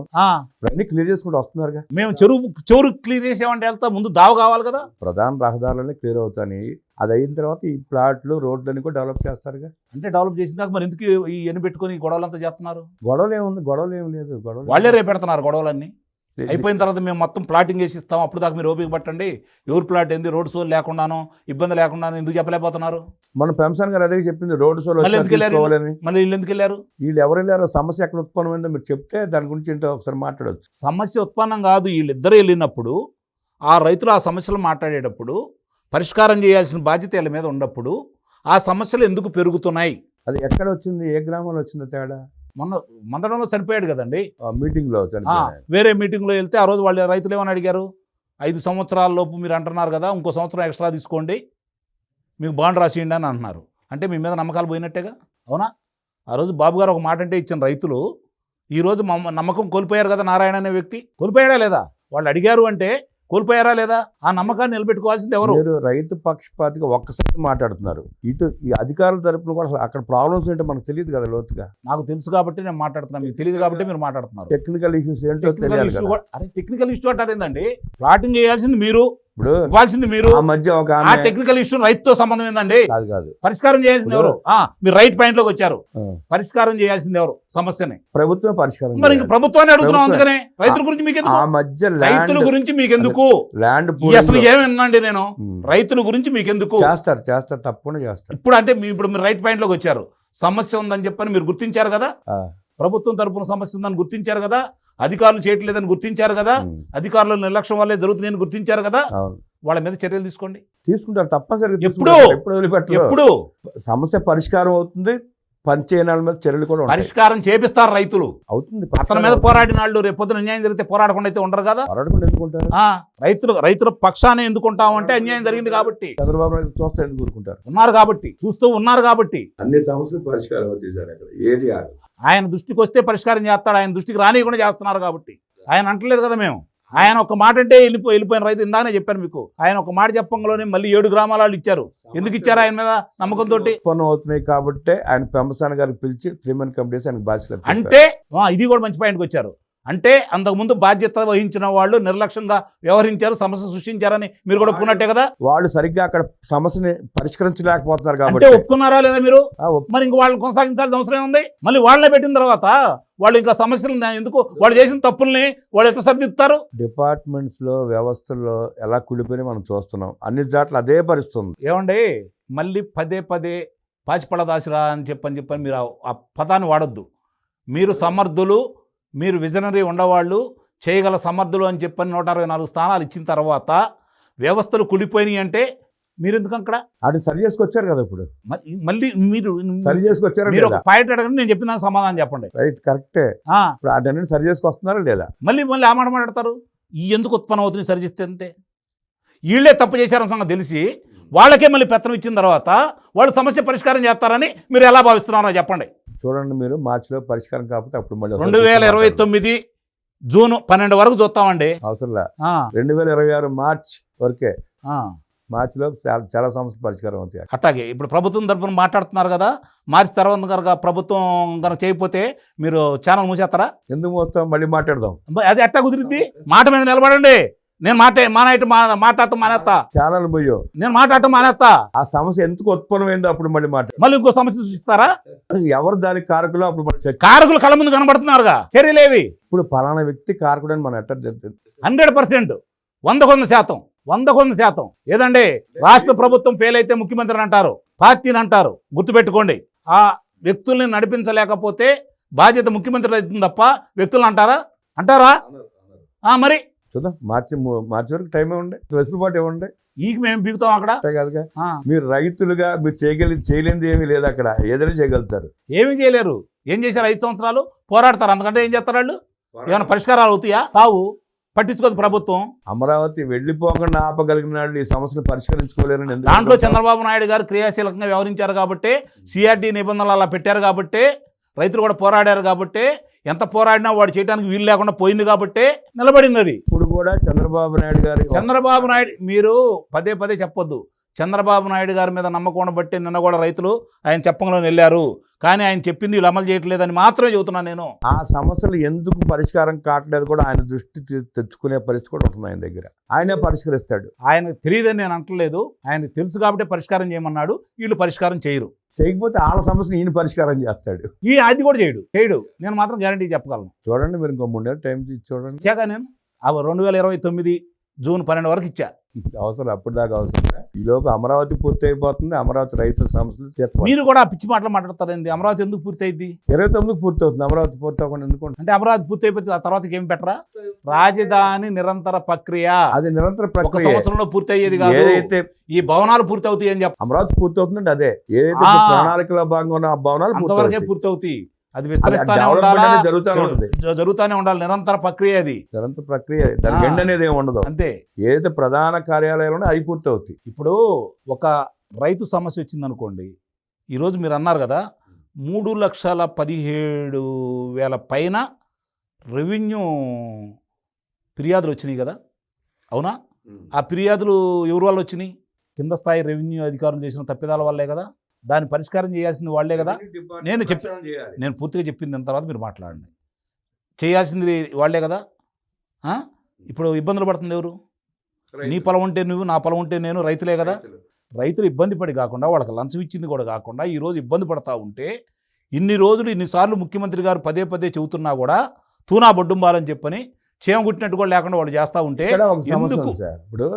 S1: అన్ని క్లియర్ చేసుకుంటూ వస్తున్నారుగా.
S2: మేము చెరువు క్లియర్ చేసామంటే వెళ్తా, ముందు దావ కావాలి కదా.
S1: ప్రధాన రహదారులన్నీ క్లియర్ అవుతాయి. అది అయిన తర్వాత ఈ ప్లాట్లు, రోడ్లన్నీ కూడా డెవలప్ చేస్తారుగా.
S2: అంటే డెవలప్ చేసిన దాకా మరి ఎందుకు ఈ ఎన్ని పెట్టుకొని గొడవలంతా చేస్తున్నారు?
S1: గొడవలు ఏముంది, గొడవలు ఏం లేదు. గొడవలు
S2: వాళ్ళే రేపెడుతున్నారు గొడవలన్నీ. అయిపోయిన తర్వాత మేము మొత్తం ప్లాటింగ్ చేసి ఇస్తాం, అప్పుడు దాకా మీరు ఓపిక పట్టండి. ఎవరు ప్లాట్ ఏంది, రోడ్ షో లేకుండాను, ఇబ్బంది లేకుండాను ఎందుకు చెప్పలేకపోతున్నారు?
S1: మన పెంసాన్ గారు అదే చెప్పింది, రోడ్ షోలో
S2: మళ్ళీ వీళ్ళు ఎందుకు వెళ్ళారు?
S1: వీళ్ళు ఎవరు వెళ్ళారో, సమస్య ఎక్కడ ఉత్పన్నమైందో మీరు చెప్తే దాని గురించి ఏంటో ఒకసారి మాట్లాడవచ్చు.
S2: సమస్య ఉత్పన్నం కాదు, వీళ్ళిద్దరు వెళ్ళినప్పుడు ఆ రైతులు ఆ సమస్యలు మాట్లాడేటప్పుడు పరిష్కారం చేయాల్సిన బాధ్యత వీళ్ళ మీద ఉన్నప్పుడు ఆ సమస్యలు ఎందుకు పెరుగుతున్నాయి?
S1: అది ఎక్కడ వచ్చింది, ఏ గ్రామంలో వచ్చిందో తేడా?
S2: మొన్న మందడంలో చనిపోయాడు కదండి
S1: మీటింగ్లో.
S2: వేరే మీటింగ్లో వెళ్తే ఆ రోజు వాళ్ళ రైతులు ఏమని అడిగారు, 5 సంవత్సరాల లోపు మీరు అంటున్నారు కదా, ఇంకో సంవత్సరం ఎక్స్ట్రా తీసుకోండి, మీకు బాండ్ రాసియండి అని అంటున్నారు. అంటే మీ మీద నమ్మకాలు పోయినట్టేగా, అవునా? ఆ రోజు బాబు గారు ఒక మాట అంటే ఇచ్చిన రైతులు ఈరోజు నమ్మకం కోల్పోయారు కదా. నారాయణ అనే వ్యక్తి కోల్పోయాడా లేదా? వాళ్ళు అడిగారు అంటే కోల్పోయారా లేదా? ఆ నమ్మకాన్ని నిలబెట్టుకోవాల్సింది ఎవరు?
S1: రైతు పక్షపాతిగా ఒక్కసారి మాట్లాడుతున్నారు. ఇటు ఈ అధికారుల తరపున కూడా అసలు అక్కడ ప్రాబ్లమ్స్ ఏంటో మనకు తెలియదు కదా లోతుగా.
S2: నాకు తెలుసు కాబట్టి నేను మాట్లాడుతున్నాను, మీకు తెలియదు కాబట్టి మీరు మాట్లాడుతున్నారు.
S1: టెక్నికల్ ఇష్యూస్ ఏంటో తెలియాలి.
S2: అరే టెక్నికల్ ఇష్యూ అంటారు ఏందండి? ప్లాటింగ్ చేయాల్సింది మీరు,
S1: ఇప్పుడు
S2: ఇవ్వాల్సింది మీరు.
S1: ఆ మధ్య ఒక
S2: టెక్నికల్ ఇష్యూ రైతుతో సంబంధం ఏందండి?
S1: కాదు.
S2: పరిష్కారం చేయాల్సింది ఎవరు? మీరు రైట్ పాయింట్ లోకి వచ్చారు. పరిష్కారం చేయాల్సింది ఎవరు? సమస్యని
S1: ప్రభుత్వం పరిష్కారం.
S2: మరి ఇంకా ప్రభుత్వాన్ని అడుగుతున్నాం. అందుకనే రైతుల గురించి మీకు ఎందుకు?
S1: ఆ మధ్య
S2: రైతుల గురించి మీకు ఎందుకు?
S1: ల్యాండ్
S2: అసలు ఏమన్నాండి నేను? రైతుల గురించి మీకు ఎందుకు?
S1: చేస్తారు తప్పకుండా చేస్తారు.
S2: ఇప్పుడు అంటే ఇప్పుడు మీరు రైట్ పాయింట్ లోకి వచ్చారు. సమస్య ఉందని చెప్పని మీరు గుర్తించారు కదా. ప్రభుత్వం తరపున సమస్య ఉందని గుర్తించారు కదా. అధికారులు చేయట్లేదని గుర్తించారు కదా. అధికారుల నిర్లక్ష్యం వల్లే జరుగుతుందని గుర్తించారు కదా. వాళ్ళ మీద చర్యలు
S1: తీసుకుంటారు తప్పనిసరిగా.
S2: ఎప్పుడు
S1: సమస్య పరిష్కారం అవుతుంది, పంచేనాల మీద చర్యలు కూడా
S2: పరిష్కారం చేపిస్తారు రైతులు.
S1: అవుతుంది.
S2: అతని మీద పోరాడిన వాళ్ళు రేపు పొద్దున అన్యాయం జరిగితే పోరాడకుండా అయితే ఉండరు కదా. రైతుల పక్షాన్ని ఎందుకుంటాం అంటే అన్యాయం జరిగింది కాబట్టి.
S1: చంద్రబాబు నాయుడు చూస్తే ఎందుకు ఊరుకుంటారు?
S2: చూస్తూ ఉన్నారు కాబట్టి
S1: అన్ని సమస్యలు పరిష్కారం అవుతాయి సార్. అక్కడ ఏది
S2: ఆయన దృష్టికి వస్తే పరిష్కారం చేస్తాడు, ఆయన దృష్టికి రానియకుండా చేస్తున్నారు కాబట్టి. ఆయన అంటలేదు కదా మేము. ఆయన ఒక మాట అంటే వెళ్ళిపోయిన రైతు. ఇందాకనే చెప్పాను మీకు, ఆయన ఒక మాట చెప్పంలోనే మళ్ళీ 7 గ్రామాల వాళ్ళు ఇచ్చారు. ఎందుకు ఇచ్చారు? ఆయన మీద నమ్మకంతో
S1: ఉత్పన్నం అవుతున్నాయి కాబట్టి ఆయన పెంపసాని గారికి పిలిచి 3 మంత్ కమిటీస్ ఆయనకు బాధ్యత.
S2: అంటే ఇది కూడా మంచి పాయింట్కి వచ్చారు. అంటే అంతకుముందు బాధ్యత వహించిన వాళ్ళు నిర్లక్ష్యంగా వ్యవహరించారు, సమస్య సృష్టించారని మీరు కూడా ఒప్పుకున్నట్టే కదా.
S1: వాళ్ళు సరిగ్గా అక్కడ సమస్యని పరిష్కరించలేకపోతున్నారు కాబట్టి.
S2: ఒప్పుకున్నారా లేదా మీరు? మరి ఇంక వాళ్ళని కొనసాగించాల్సిన అవసరం ఉంది. మళ్ళీ వాళ్ళనే పెట్టిన తర్వాత వాళ్ళు ఇంకా సమస్యలు ఎందుకు? వాళ్ళు చేసిన తప్పుల్ని వాళ్ళు ఎంత సరిదిద్దుతారు?
S1: డిపార్ట్మెంట్స్ లో, వ్యవస్థల్లో ఎలా కుడిపోయి మనం చూస్తున్నాం. అన్ని చాట్ల అదే పరిస్థితుంది.
S2: ఏమండి, మళ్ళీ పదే పాచిపడదాసిరా అని చెప్పని మీరు ఆ పదాన్ని వాడొద్దు. మీరు సమర్థులు, మీరు విజనరీ ఉండవాళ్ళు, చేయగల సమర్థులు అని చెప్పని 164 స్థానాలు ఇచ్చిన తర్వాత వ్యవస్థలు కులిపోయినాయి అంటే మీరు ఎందుకు అక్కడ?
S1: అది సరి చేసుకొచ్చారు కదా. ఇప్పుడు
S2: మళ్ళీ మీరు
S1: సరి చేసుకొచ్చారు.
S2: మీరు ఒక పాయింట్ అడగండి, నేను చెప్పిన దానికి సమాధానం చెప్పండి.
S1: రైట్, కరెక్టే. ఇప్పుడు అటన్నీ సరి చేసుకొస్తున్నారా లేదా?
S2: మళ్ళీ ఆ మాట మాట్లాడతారు. ఈ ఎందుకు ఉత్పన్నం అవుతుంది సరి చేస్తే అంటే? వీళ్ళే తప్పు చేశారన్న సంగతి తెలిసి వాళ్ళకే మళ్ళీ పెత్తనం ఇచ్చిన తర్వాత వాళ్ళు సమస్య పరిష్కారం చేస్తారని మీరు ఎలా భావిస్తున్నారో చెప్పండి.
S1: చూడండి, మీరు మార్చిలో పరిష్కారం కాకపోతే అప్పుడు మళ్ళీ
S2: 2029 జూన్ 12 వరకు చూస్తామండి.
S1: అవసరంలా 2026 మార్చ్ వరకే. మార్చిలో చాలా సమస్యలు పరిష్కారం అవుతాయి.
S2: అట్లాగే ఇప్పుడు ప్రభుత్వం తరఫున మాట్లాడుతున్నారు కదా, మార్చి తర్వాత కనుక ప్రభుత్వం కనుక చేయకపోతే మీరు ఛానల్ మూసేస్తారా?
S1: ఎందుకు మోస్తాం? మళ్ళీ మాట్లాడదాం.
S2: అది ఎట్టా కుదిరిద్ది? మాట మీద నిలబడండి. నేను మాట్లాడటం మానేస్తా.
S1: ఛానల్ పోయో
S2: నేను మాట్లాడటం మానేస్తా.
S1: ఆ సమస్య ఎందుకు ఉత్పన్నమైందో అప్పుడు
S2: మళ్ళీ ఇంకో సమస్య సృష్టిస్తారా?
S1: ఎవరు దానికి కారకులు? అప్పుడు
S2: కారకులు కళ్ళ ముందు కనబడుతున్నారుగా. చర్యలేవి?
S1: ఇప్పుడు పలానా వ్యక్తి కారకుడు అని మనం ఎట్ట
S2: 100%, 100% ఏదండి? రాష్ట్ర ప్రభుత్వం ఫెయిల్ అయితే ముఖ్యమంత్రిని అంటారు, పార్టీని అంటారు. గుర్తుపెట్టుకోండి. ఆ వ్యక్తుల్ని నడిపించలేకపోతే బాధ్యత ముఖ్యమంత్రి అవుతుంది తప్ప వ్యక్తులను అంటారా? మరి
S1: చూద్దాం. మార్చి వరకు టైం ఇవ్వండి, వెసులుబాటు ఇవ్వండి.
S2: ఈకి మేము బిగుతాం అక్కడ
S1: కాదుగా. మీరు రైతులుగా మీరు చేయలేనిది ఏమీ లేదు. అక్కడ ఏదైనా చేయగలుగుతారు.
S2: ఏమీ చేయలేరు. ఏం చేశారు? 5 సంవత్సరాలు పోరాడతారు. అందుకంటే ఏం చేస్తారు వాళ్ళు? ఏమైనా పరిష్కారాలు అవుతాయా? కావు. పట్టించుకోదు ప్రభుత్వం.
S1: అమరావతి వెళ్ళిపోకుండా ఆపగలిగిన వాళ్ళు ఈ సమస్యను పరిష్కరించుకోలేరని ఎందుకు
S2: దాంట్లో
S1: అనుకుంటారు?
S2: చంద్రబాబు నాయుడు గారు క్రియాశీలకంగా వ్యవహరించారు కాబట్టి, సిఆర్డీ నిబంధనలు అలా పెట్టారు కాబట్టి, రైతులు కూడా పోరాడారు కాబట్టి, ఎంత పోరాడినా వాడు చేయడానికి వీలు లేకుండా పోయింది కాబట్టి నిలబడింది అది.
S1: ఇప్పుడు కూడా చంద్రబాబు నాయుడు గారి
S2: చంద్రబాబు నాయుడు మీరు పదే పదే చెప్పొద్దు. చంద్రబాబు నాయుడు గారి మీద నమ్మకం బట్టి నిన్న కూడా రైతులు ఆయన చెప్పంలో వెళ్ళారు, కానీ ఆయన చెప్పింది వీళ్ళు అమలు చేయట్లేదని మాత్రమే చెబుతున్నాను నేను.
S1: ఆ సమస్యలు ఎందుకు పరిష్కారం కావట్లేదు కూడా ఆయన దృష్టి తెచ్చుకునే పరిస్థితి కూడా ఉంటుంది ఆయన దగ్గర. ఆయనే పరిష్కరిస్తాడు.
S2: ఆయనకు తెలియదని నేను అంటలేదు, ఆయనకు తెలుసు కాబట్టి పరిష్కారం చేయమన్నాడు. వీళ్ళు పరిష్కారం చేయరు.
S1: చేయకపోతే వాళ్ళ సమస్యను ఈయన పరిష్కారం చేస్తాడు.
S2: అది కూడా చేయడు. నేను మాత్రం గ్యారంటీ చెప్పగలను.
S1: చూడండి, మీరు ఇంకో 3 నెలలు టైం ఇచ్చి చూడండి.
S2: ఇచ్చాక నేను 2029 జూన్ 12 వరకు ఇచ్చా.
S1: అవసరం అప్పుడు దాకా అవసరం. ఈ లోపు అమరావతి పూర్తి అయిపోతుంది. అమరావతి రైతుల సమస్యలు తీర్చబడతాయి.
S2: మీరు కూడా పిచ్చి మాటలు మాట్లాడతారండి. అమరావతి ఎందుకు పూర్తి అయింది?
S1: 29కి పూర్తి అవుతుంది. అమరావతి పూర్తి అవ్వకుండా ఎందుకు?
S2: అంటే అమరావతి పూర్తి అయిపోతే ఆ తర్వాత ఏం పెట్టరా? రాజధాని నిరంతర ప్రక్రియ,
S1: అది నిరంతర
S2: ఒక
S1: ప్రక్రియ.
S2: సంవత్సరంలో పూర్తి అయ్యేది కాదు.
S1: ఏదైతే
S2: ఈ భవనాలు పూర్తి అవుతాయి అని చెప్పి
S1: అమరావతి పూర్తి అవుతుందండి, అదే ఏదైతే ప్రణాళికలో భాగంగా ఉన్న ఆ భవనాలు
S2: అంతవరకే పూర్తి అవుతాయి. అది విస్తరిస్తానే ఉండాలి, జరుగుతూనే ఉండాలి. నిరంతర ప్రక్రియ అది.
S1: నిరంతర ప్రక్రియ. దానికి ఎండ్ అనేది ఏమి ఉండదు.
S2: అంతే.
S1: ఏదైతే ప్రధాన కార్యాలయాలు అవి పూర్తి అవుతాయి.
S2: ఇప్పుడు ఒక రైతు సమస్య వచ్చిందనుకోండి, ఈరోజు మీరు అన్నారు కదా 3,17,000 పైన రెవెన్యూ ఫిర్యాదులు వచ్చినాయి కదా, అవునా? ఆ ఫిర్యాదులు ఎవరి వల్ల వచ్చినాయి? కింద స్థాయి రెవెన్యూ అధికారులు చేసిన తప్పిదాల వల్లే కదా. దాన్ని పరిష్కారం చేయాల్సింది వాళ్లే కదా. నేను పూర్తిగా చెప్పింది దాని తర్వాత మీరు మాట్లాడండి. చేయాల్సింది వాళ్లే కదా. ఇప్పుడు ఇబ్బందులు పడుతుంది ఎవరు? నీ పొలం ఉంటే నువ్వు, నా పొలం ఉంటే నేను, రైతులే కదా. రైతులు ఇబ్బంది పడి కాకుండా, వాళ్ళకి లంచం ఇచ్చింది కూడా కాకుండా ఈరోజు ఇబ్బంది పడతా ఉంటే, ఇన్ని రోజులు ఇన్నిసార్లు ముఖ్యమంత్రి గారు పదే పదే చెబుతున్నా కూడా తూనా బొడ్డుంబాలని చెప్పని చేమ గుట్టినట్టు కూడా లేకుండా వాళ్ళు చేస్తూ ఉంటే ఎందుకు?
S1: ఇప్పుడు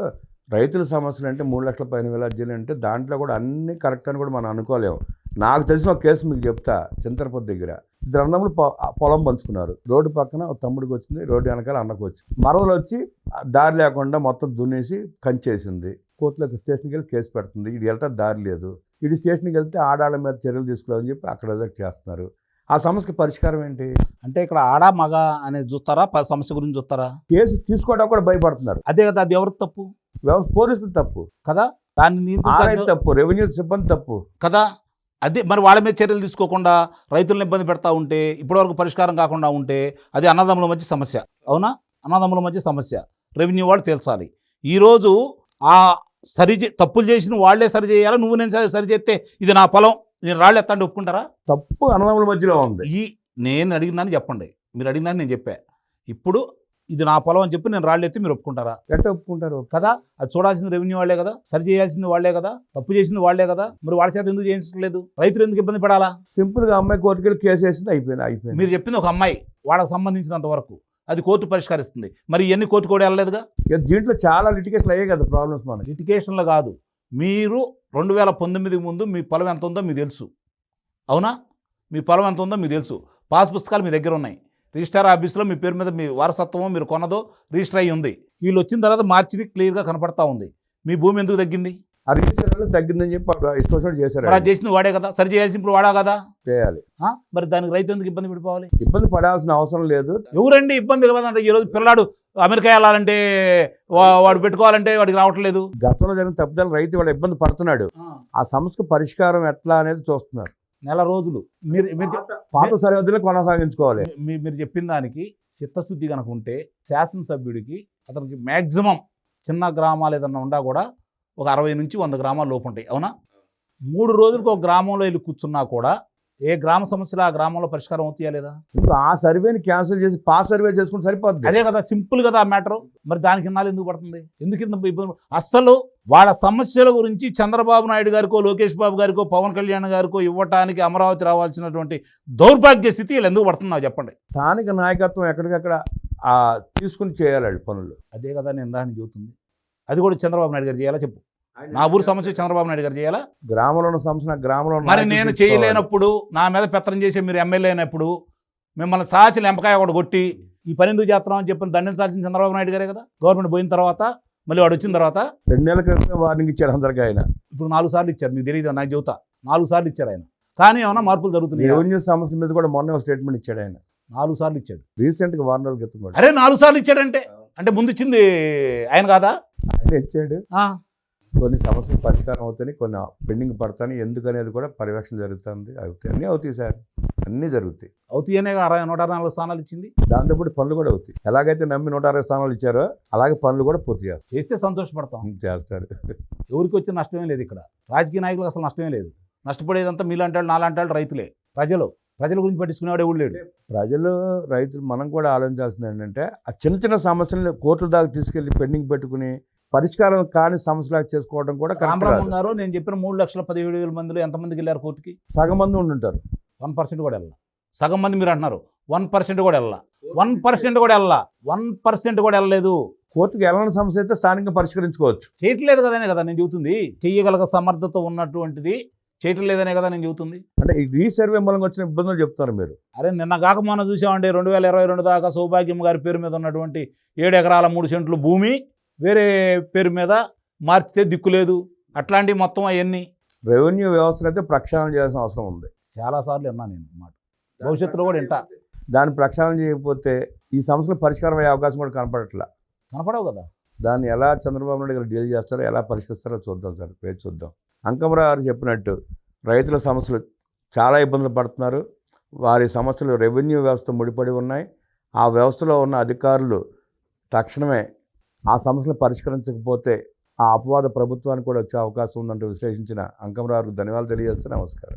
S1: రైతుల సమస్యలు అంటే 3 లక్షల పైన వేల అర్జీలు అంటే దాంట్లో కూడా అన్ని కరెక్ట్ అని కూడా మనం అనుకోలేము. నాకు తెలిసిన ఒక కేసు మీకు చెప్తా. చింతరపతి దగ్గర 2 అన్నములు పొలం పంచుకున్నారు. రోడ్డు పక్కన ఒక తమ్ముడికి వచ్చింది, రోడ్డు వెనకాల అన్నకు వచ్చింది. మరదలు వచ్చి దారి లేకుండా మొత్తం దున్నేసి కంచేసింది. కోర్టులోకి స్టేషన్కి వెళ్ళి కేసు పెడుతుంది. ఇది వెళ్తే దారి లేదు, ఇది స్టేషన్కి వెళ్తే ఆడాళ్ళ మీద చర్యలు తీసుకోవాలని చెప్పి అక్కడ రిజెక్ట్ చేస్తున్నారు. ఆ సమస్యకి పరిష్కారం ఏంటి?
S2: అంటే ఇక్కడ ఆడ మగ అనేది చూస్తారా, సమస్య గురించి చూస్తారా?
S1: కేసు తీసుకోవడానికి కూడా భయపడుతున్నారు.
S2: అదే కదా, అది ఎవరు తప్పు?
S1: పోలీసులు తప్పు
S2: కదా, దాన్ని
S1: తప్పు, రెవెన్యూ సిబ్బంది తప్పు
S2: కదా. అదే మరి వాళ్ళ మీద చర్యలు తీసుకోకుండా రైతులను ఇబ్బంది పెడతా ఉంటే, ఇప్పటివరకు పరిష్కారం కాకుండా ఉంటే అది అన్నదమ్ముల మధ్య సమస్య. అవునా? అన్నదమ్ముల మధ్య సమస్య రెవెన్యూ వాళ్ళు తేల్చాలి. ఈరోజు ఆ తప్పులు చేసిన వాళ్లే సరి చేయాలి. నువ్వు నేను సరి చేస్తే ఇది నా పొలం, నేను రాళ్ళు ఎత్తండి ఒప్పుకుంటారా?
S1: తప్పు అన్నదమ్ముల మధ్యలో ఉంది.
S2: నేను అడిగిందని చెప్పండి, మీరు అడిగిందని నేను చెప్పా. ఇప్పుడు ఇది నా పొలం అని చెప్పి నేను రాళ్ళు ఎత్తి మీరు ఒప్పుకుంటారా?
S1: ఎట్లా ఒప్పుకుంటారు కదా?
S2: అది చూడాల్సింది రెవెన్యూ వాళ్లే కదా, సరి చేయాల్సింది వాళ్లే కదా, తప్పు చేసింది వాళ్లే కదా. మరి వాళ్ళ చేత ఎందుకు చేయించట్లేదు? రైతులు ఎందుకు ఇబ్బంది పడాలా?
S1: సింపుల్గా అమ్మాయి కోర్టుకెళ్ళి కేసు వేసింది, అయిపోయింది.
S2: మీరు చెప్పింది ఒక అమ్మాయి, వాళ్ళకి సంబంధించినంత వరకు అది కోర్టు పరిష్కరిస్తుంది. మరి ఇవన్నీ కోర్టు కూడా వెళ్ళలేదుగా.
S1: దీంట్లో చాలా లిటిగేషన్లు అయ్యాయి కదా ప్రాబ్లమ్స్. మన
S2: లిటిగేషన్లు కాదు, మీరు 2019 ముందు మీ పొలం ఎంత ఉందో మీకు తెలుసు. అవునా? మీ పొలం ఎంత ఉందో మీకు తెలుసు. పాస్ పుస్తకాలు మీ దగ్గర ఉన్నాయి. రిజిస్టార్ ఆఫీస్లో మీ పేరు మీద మీ వారసత్వం మీరు కొన్నదో రిజిస్టర్ అయ్యి ఉంది. వీళ్ళు వచ్చిన తర్వాత మార్చి క్లియర్గా కనపడతా ఉంది. మీ భూమి ఎందుకు తగ్గింది?
S1: ఆ రిజిస్టర్ తగ్గిందని చెప్పి ఇష్టం చేశారు.
S2: అది చేసింది వాడే కదా, సరి చేయాల్సి ఇప్పుడు వాడా కదా
S1: చేయాలి.
S2: మరి దానికి రైతు ఎందుకు ఇబ్బంది పడిపోవాలి?
S1: ఇబ్బంది పడాల్సిన అవసరం లేదు.
S2: ఎవరండి ఇబ్బంది కదంటే, ఈరోజు పిల్లాడు అమెరికా వెళ్ళాలంటే వాడు పెట్టుకోవాలంటే వాడికి రావట్లేదు.
S1: గతంలో జరిగిన తప్పుదల రైతు వాడు ఇబ్బంది పడుతున్నాడు. ఆ సమస్యకు పరిష్కారం ఎట్లా అనేది చూస్తున్నారు.
S2: నెల రోజులు మీరు
S1: పాత సరిహద్దులో కొనసాగించుకోవాలి.
S2: మీరు చెప్పిన దానికి చిత్తశుద్ధి కనుక ఉంటే శాసనసభ్యుడికి అతనికి మ్యాక్సిమం చిన్న గ్రామాలు ఏదన్నా ఉండా కూడా ఒక 60 నుంచి 100 గ్రామాల లోపు ఉంటాయి. అవునా? 3 రోజులకు ఒక గ్రామంలో వెళ్ళి కూర్చున్నా కూడా ఏ గ్రామ సమస్యలు ఆ గ్రామంలో పరిష్కారం అవుతాయా లేదా?
S1: ఇప్పుడు ఆ సర్వేని క్యాన్సిల్ చేసి పాస్ సర్వే చేసుకుని సరిపోద్ది.
S2: అదే కదా, సింపుల్ కదా ఆ మ్యాటర్. మరి దానికి ఇన్నాళ్ళు ఎందుకు పడుతుంది? ఎందుకు ఇబ్బంది? అస్సలు వాళ్ళ సమస్యల గురించి చంద్రబాబు నాయుడు గారికో, లోకేష్ బాబు గారికో, పవన్ కళ్యాణ్ గారికో ఇవ్వటానికి అమరావతి రావాల్సినటువంటి దౌర్భాగ్య స్థితి వీళ్ళు ఎందుకు పడుతుంది నాకు చెప్పండి.
S1: స్థానిక నాయకత్వం ఎక్కడికక్కడ తీసుకుని చేయాలి పనులు.
S2: అదే కదా నేను దాన్ని చూస్తుంది. అది కూడా చంద్రబాబు నాయుడు గారు చేయాలా చెప్పు? నా ఊరు సమస్య చంద్రబాబు నాయుడు గారు చేయాలా?
S1: గ్రామంలో ఉన్న సమస్య గ్రామంలో.
S2: మరి నేను చేయలేనప్పుడు, నా మీద పెత్తనం చేసే మీరు ఎమ్మెల్యే అయినప్పుడు మిమ్మల్ని సాచి లెంపకాయ ఒకటి కొట్టి ఈ పని ఎందుకు చేస్తున్నాం అని చెప్పి దండించాల్సిన చంద్రబాబు నాయుడు గారే కదా. గవర్నమెంట్ పోయిన తర్వాత మళ్ళీ వాడు వచ్చిన తర్వాత
S1: 2 నెలల క్రితమే వార్నింగ్ ఇచ్చాడు అందరికీ. ఆయన
S2: ఇప్పుడు 4 సార్లు ఇచ్చారు. మీకు తెలియదు, నాకు చెబుతా. 4 సార్లు ఇచ్చారు ఆయన. కానీ ఏమన్నా మార్పులు జరుగుతున్నాయి?
S1: రెవెన్యూ సమస్య మీద కూడా మొన్న స్టేట్మెంట్ ఇచ్చాడు ఆయన.
S2: 4 సార్లు ఇచ్చాడు
S1: రీసెంట్గా 1 నెలల క్రితం కూడా.
S2: అరే 4 సార్లు ఇచ్చాడంటే అంటే ముందు ఇచ్చింది ఆయన కాదా?
S1: ఆయన ఇచ్చాడు.
S2: ఆ,
S1: కొన్ని సమస్యలు పరిష్కారం అవుతాయి, కొన్ని పెండింగ్ పడతాయి. ఎందుకనేది కూడా పర్యవేక్షణ జరుగుతుంది. అవుతాయి, అన్నీ అవుతాయి సార్, అన్నీ జరుగుతాయి.
S2: అవుతాయనే 164 స్థానాలు ఇచ్చింది.
S1: దాంతోపాటు పనులు కూడా అవుతాయి. ఎలాగైతే నమ్మి 160 స్థానాలు ఇచ్చారో అలాగే పనులు కూడా పూర్తి చేస్తారు.
S2: చేస్తే సంతోషపడతాం.
S1: చేస్తారు.
S2: ఎవరికి వచ్చిన నష్టమే లేదు ఇక్కడ. రాజకీయ నాయకులకు అసలు నష్టమే లేదు. నష్టపడేదంతా మీలాంటి వాళ్ళు, నాలాంటి వాళ్ళు, రైతులే. ప్రజల గురించి పట్టించుకునేవాడు ఎవడు లేడు.
S1: ప్రజలు, రైతులు మనం కూడా ఆలోచించాల్సింది ఏంటంటే ఆ చిన్న చిన్న సమస్యలను కోర్టుల దాకా తీసుకెళ్లి పెండింగ్ పెట్టుకుని పరిష్కారం కాని సమస్యలు చేసుకోవడం కూడా కరెక్ట్
S2: రామరామన్
S1: కాదు.
S2: గారు నేను చెప్పిన 3,17,000 మందిలో ఎంతమందికి వెళ్ళారు కోర్టుకి?
S1: సగం మంది ఉండుంటారు.
S2: 1% కూడా వెళ్ళాల. సగం మంది మీరు అంటున్నారు, 1% కూడా వెళ్ళాల. 1% కూడా వెళ్ళాల. 1% కూడా వెళ్ళలేదు.
S1: కోర్టుకు వెళ్ళని సమస్య అయితే స్థానికంగా పరిష్కరించుకోవచ్చు.
S2: చేయట్లేదు కదనే కదా నేను చెబుతుంది. చెయ్యగల సమర్థత ఉన్నటువంటిది చేయట్లేదనే కదా నేను చెబుతుంది.
S1: అంటే ఈ రీసర్వే మూలంగా వచ్చిన ఇబ్బందులు చెప్తారు మీరు.
S2: అరే నిన్న కాక మొన్న చూసామండి, 2022 దాకా సౌభాగ్యం గారి పేరు మీద ఉన్నటువంటి 7 ఎకరాల 3 సెంట్లు భూమి వేరే పేరు మీద మార్చితే దిక్కులేదు. అట్లాంటివి మొత్తం అవన్నీ
S1: రెవెన్యూ వ్యవస్థను అయితే ప్రక్షాళన చేయాల్సిన అవసరం ఉంది.
S2: చాలాసార్లు విన్నా నేను మాట. భవిష్యత్తులో కూడా వింటా.
S1: దాన్ని ప్రక్షాళన చేయకపోతే ఈ సమస్యలు పరిష్కారం అయ్యే అవకాశం కూడా కనపడట్లా.
S2: కనపడవు కదా.
S1: దాన్ని ఎలా చంద్రబాబు నాయుడు గారు డీల్ చేస్తారో, ఎలా పరిష్కరిస్తారో చూద్దాం సార్, వేచి చూద్దాం. అంకమరావు గారు చెప్పినట్టు రైతుల సమస్యలు చాలా ఇబ్బందులు పడుతున్నారు. వారి సమస్యలు రెవెన్యూ వ్యవస్థ ముడిపడి ఉన్నాయి. ఆ వ్యవస్థలో ఉన్న అధికారులు తక్షణమే ఆ సమస్యలు పరిష్కరించకపోతే ఆ అపవాద ప్రభుత్వానికి కూడా వచ్చే అవకాశం ఉందంటూ విశ్లేషించిన అంకమరావు గారికి ధన్యవాదాలు తెలియజేస్తూ నమస్కారం.